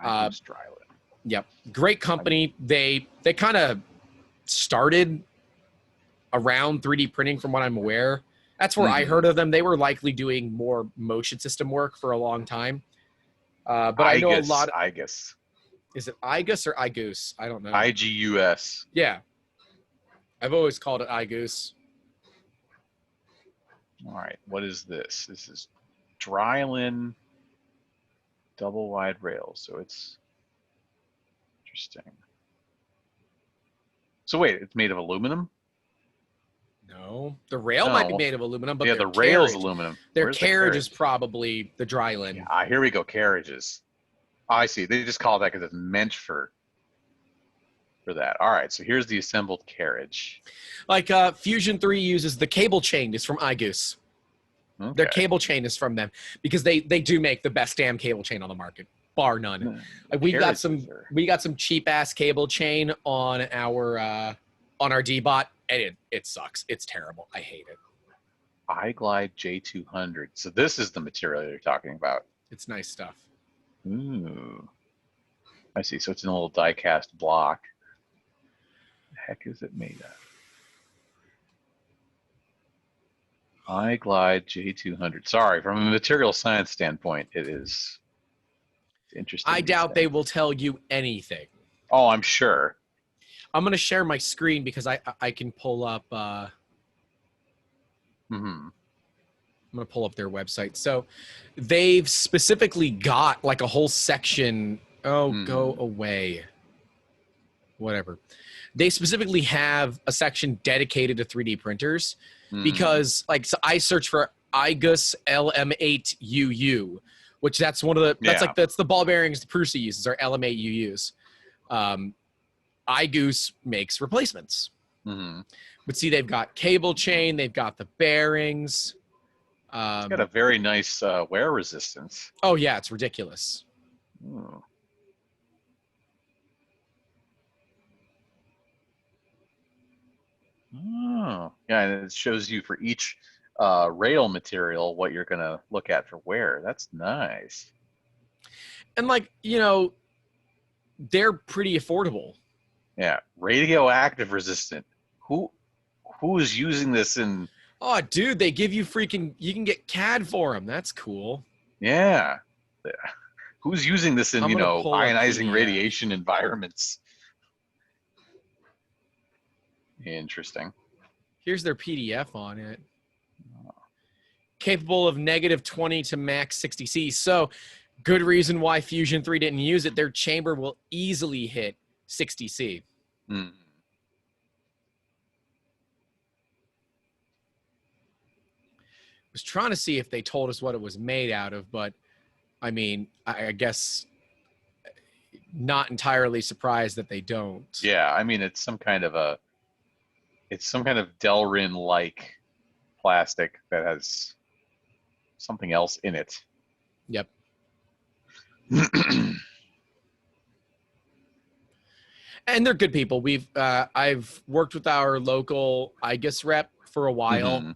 iGoose Drylin. Yep, great company. They kind of started around 3D printing, from what I'm aware. That's where I heard of them. They were likely doing more motion system work for a long time. But I know a lot. iGoose. Is it iGoose or iGoose? I don't know. IGUS. Yeah, I've always called it iGoose. All right, what is this? This is Drylin double wide rails. So it's interesting. So wait, it's made of aluminum? No, the rail might be made of aluminum, but the rail's aluminum. Their carriage is probably the Drylin. Yeah, here we go, carriages. Oh, I see. They just call it that because it's meant for that. All right, so here's the assembled carriage. Like Fusion 3 uses the cable chain is from iGoose. Okay. Their cable chain is from them because they do make the best damn cable chain on the market, bar none. Like we got some cheap ass cable chain on our D-Bot, and it sucks. It's terrible. I hate it. iGlide J200. So this is the material you're talking about. It's nice stuff. Ooh, I see. So it's in a little die-cast block. The heck is it made of? iGlide J200. Sorry, from a material science standpoint, it is interesting. I doubt they will tell you anything. Oh, I'm sure. I'm going to share my screen because I can pull up. I'm going to pull up their website. So they've specifically got like a whole section. Go away. Whatever. They specifically have a section dedicated to 3D printers because, like, so I search for iGoose LM8UU, which that's one of the that's the ball bearings the Prusa uses are LM8UUs. iGoose makes replacements. But see, they've got cable chain, they've got the bearings. It's got a very nice wear resistance. Oh yeah, it's ridiculous. Ooh. Oh, yeah, and it shows you for each rail material what you're gonna look at for wear. That's nice. And like, you know, they're pretty affordable. Yeah, radioactive resistant. Who's using this in? Oh, dude, they give you you can get CAD for them. That's cool. Yeah, who's using this in I'm gonna pull a ionizing PDF. radiation environments? Interesting. Here's their PDF on it. Capable of -20 to max 60 C. So good reason why Fusion 3 didn't use it. Their chamber will easily hit 60 C. Hmm. Was trying to see if they told us what it was made out of, but I mean, I guess not entirely surprised that they don't. Yeah, I mean it's some kind of Delrin-like plastic that has something else in it. Yep. And they're good people. I've worked with our local IGUS rep for a while.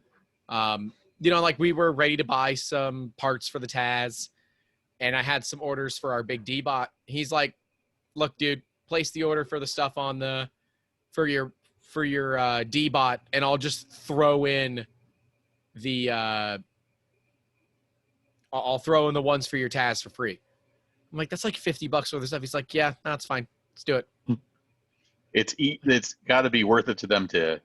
Mhm. You know, like we were ready to buy some parts for the Taz, and I had some orders for our big D-bot. He's like, "Look, dude, place the order for the stuff for your D-bot, and I'll just throw in the I'll throw in the ones for your Taz for free." I'm like, "That's like $50 worth of stuff." He's like, "Yeah, that's fine. Let's do it." It's got to be worth it to them to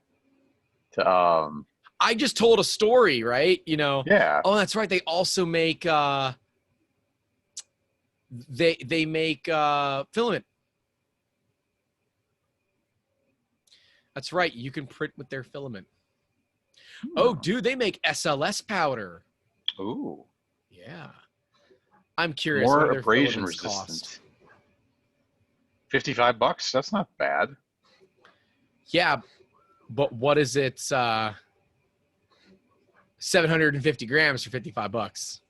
I just told a story, right? You know. yeah. Oh, that's right. They also make they make filament. That's right. You can print with their filament. Oh, dude, they make SLS powder. Ooh. Yeah. I'm curious. More what their abrasion filaments resistant. cost. $55. That's not bad. Yeah, but what is it? 750 grams for $55.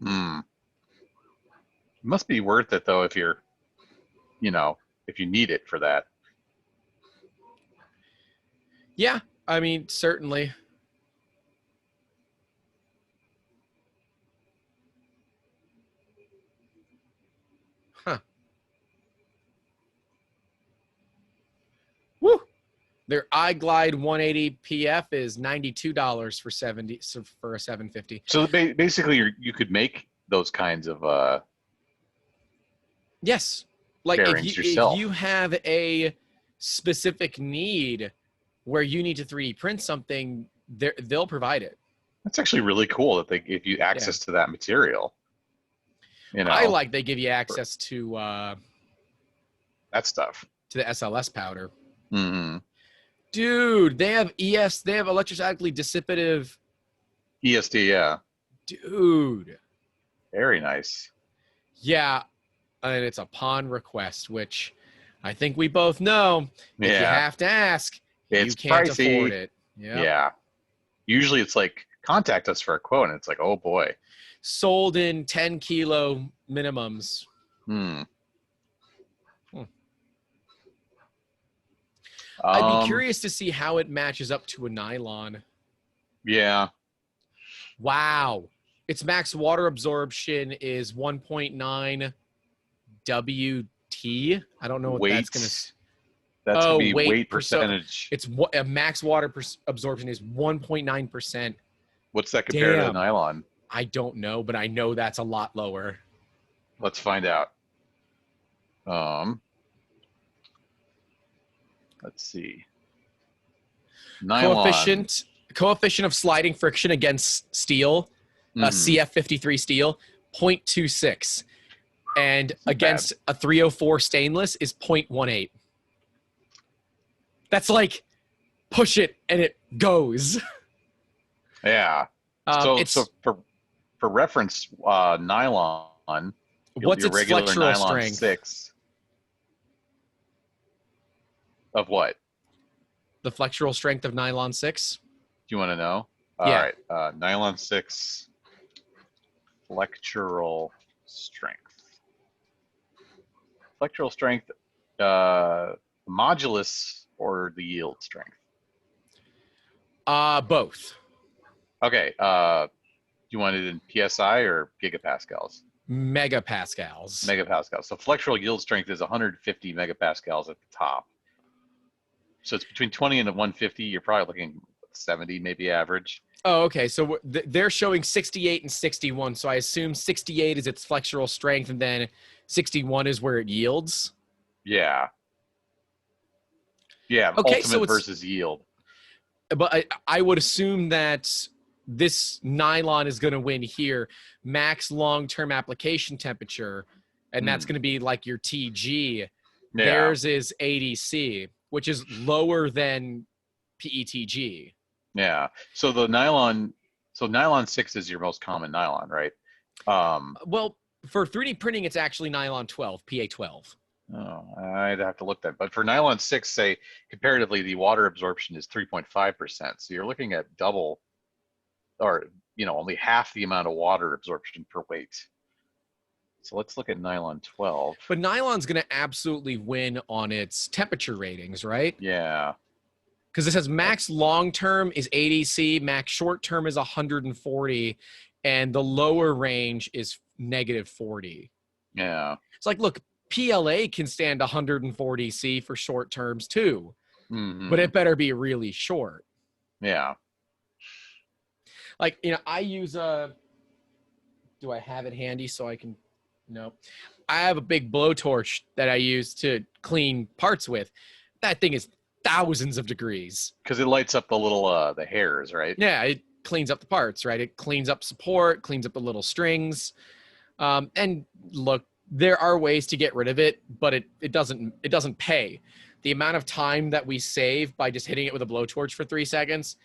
Hmm. It must be worth it though if you're, if you need it for that. Yeah, I mean, certainly. Huh. Woo! Their iGlide 180 PF is $92 for a 750. So basically, you could make those kinds of Yes, like bearings if yourself. you have a specific need where you need to 3D print something, they'll provide it. That's actually really cool that they give you access to that material. I like they give you access to that stuff, to the SLS powder. Mm-hmm. Dude, they have they have electrostatically dissipative ESD, yeah. Dude. Very nice. Yeah, and it's upon request, which I think we both know. Yeah. If you have to ask, it's you can't pricey. afford it. Yep. Yeah. Usually it's like, contact us for a quote, and it's like, oh boy. Sold in 10 kilo minimums. I'd be curious to see how it matches up to a nylon. Yeah. Wow. Its max water absorption is 1.9 WT. I don't know what that's going to... That's going to be weight percentage. It's a max water absorption is 1.9%. What's that compared to nylon? I don't know, but I know that's a lot lower. Let's find out. Let's see. Nylon. Coefficient of sliding friction against steel, CF53 steel, 0.26. And against a 304 stainless is 0.18. That's like, push it and it goes. Yeah. So for reference, nylon. What's its flexural nylon strength? 6. Of what? The flexural strength of nylon 6. Do you want to know? Yeah. All right. Nylon 6 flexural strength. Flexural strength, modulus or the yield strength? Both. Okay. You want it in PSI or gigapascals? Megapascals. Megapascals. So flexural yield strength is 150 megapascals at the top. So it's between 20 and 150. You're probably looking 70, maybe average. Oh, okay. So they're showing 68 and 61. So I assume 68 is its flexural strength, and then 61 is where it yields. Yeah. Yeah. Okay, Ultimate so it's, versus yield. but I would assume that this nylon is going to win here. Max long-term application temperature, and that's going to be like your TG. Yeah. Theirs is ADC, which is lower than PETG. Yeah. So the nylon, so nylon 6 is your most common nylon, right? Well, for 3D printing, it's actually nylon 12, PA12. Oh, I'd have to look that. But for nylon 6, say, comparatively, the water absorption is 3.5%. So you're looking at double, or, only half the amount of water absorption per weight. So let's look at nylon 12. But nylon's going to absolutely win on its temperature ratings, right? Yeah. Because it says max long-term is 80C, max short-term is 140, and the lower range is -40. Yeah. It's like, look, PLA can stand 140C for short terms too, but it better be really short. Yeah. Like, I use do I have it handy so I can, no. I have a big blowtorch that I use to clean parts with. That thing is thousands of degrees. Because it lights up the little, the hairs, right? Yeah, it cleans up the parts, right? It cleans up support, cleans up the little strings. And look, there are ways to get rid of it, but it doesn't pay. The amount of time that we save by just hitting it with a blowtorch for 3 seconds,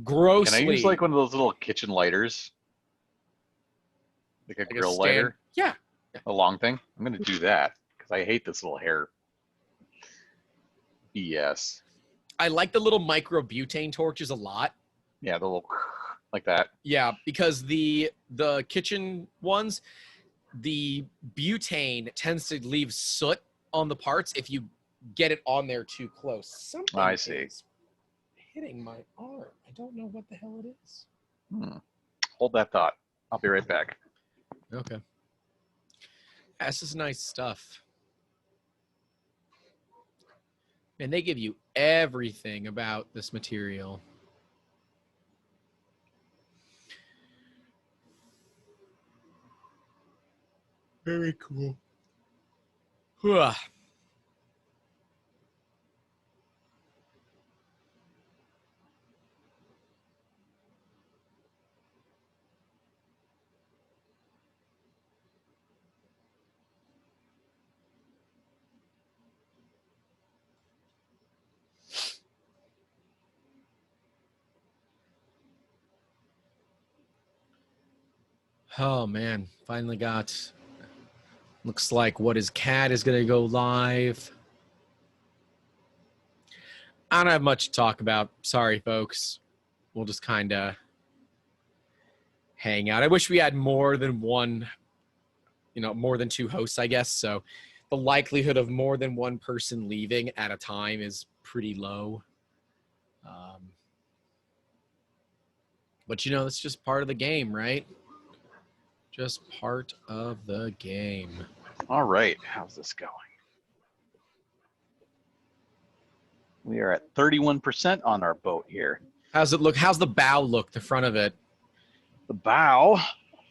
grossly. Can I use like one of those little kitchen lighters? Like a grill lighter? Yeah. A long thing? I'm going to do that because I hate this little hair BS. I like the little micro butane torches a lot. Yeah, the little like that. Yeah, because the kitchen ones, the butane tends to leave soot on the parts if you get it on there too close. Something I see. is hitting my arm. I don't know what the hell it is. Hold that thought. I'll be right back. Okay. This is nice stuff. And they give you everything about this material. Very cool. Huh. Oh man, finally got. Looks like What Is Cat is going to go live. I don't have much to talk about. Sorry, folks. We'll just kind of hang out. I wish we had more than one, more than 2 hosts, I guess. So the likelihood of more than one person leaving at a time is pretty low. But, it's just part of the game, right? Just part of the game. All right. How's this going? We are at 31% on our boat here. How's it look? How's the bow look, the front of it? The bow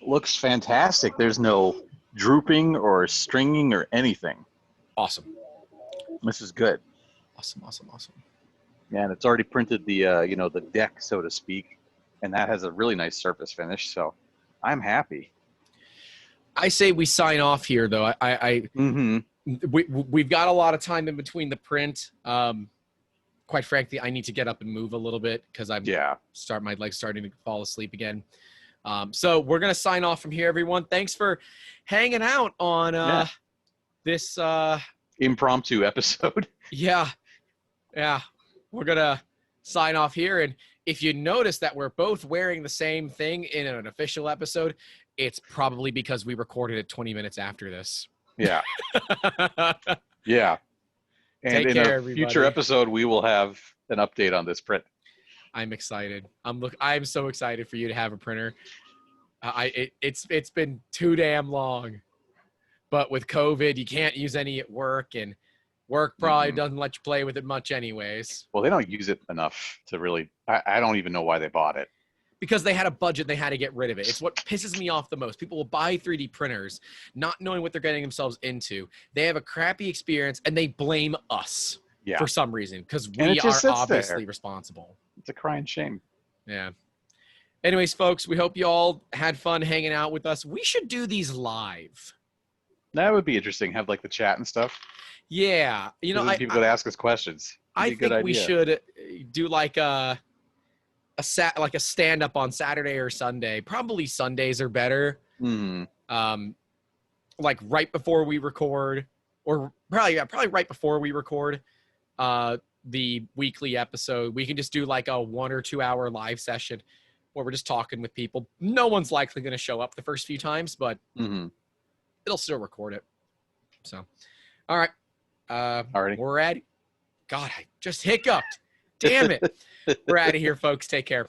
looks fantastic. There's no drooping or stringing or anything. Awesome. This is good. Awesome. Yeah, and it's already printed the, the deck, so to speak, and that has a really nice surface finish. So I'm happy. I say we sign off here, though. We've got a lot of time in between the print. Quite frankly, I need to get up and move a little bit because my leg's starting to fall asleep again. So we're gonna sign off from here, everyone. Thanks for hanging out on this impromptu episode. Yeah. We're gonna sign off here, and if you notice that we're both wearing the same thing in an official episode, it's probably because we recorded it 20 minutes after this. Yeah. Yeah. And Take in care, a everybody. future episode, we will have an update on this print. I'm excited. I'm so excited for you to have a printer. It's been too damn long, but with COVID, you can't use any at work, and work probably doesn't let you play with it much anyways. Well, they don't use it enough to really. I don't even know why they bought it. Because they had a budget, they had to get rid of it. It's what pisses me off the most. People will buy 3D printers, not knowing what they're getting themselves into. They have a crappy experience, and they blame us for some reason because we are obviously responsible. It's a crying shame. Yeah. Anyways, folks, we hope you all had fun hanging out with us. We should do these live. That would be interesting. Have like the chat and stuff. Yeah. You know, people could ask us questions. I think we should do like a stand-up on Saturday or Sunday. Probably Sundays are better. Like right before we record, or probably right before we record the weekly episode. We can just do like a 1 or 2 hour live session where we're just talking with people. No one's likely going to show up the first few times, but it'll still record it. So, all right. Alrighty. We're at. God, I just hiccuped. Damn it. We're out of here, folks. Take care.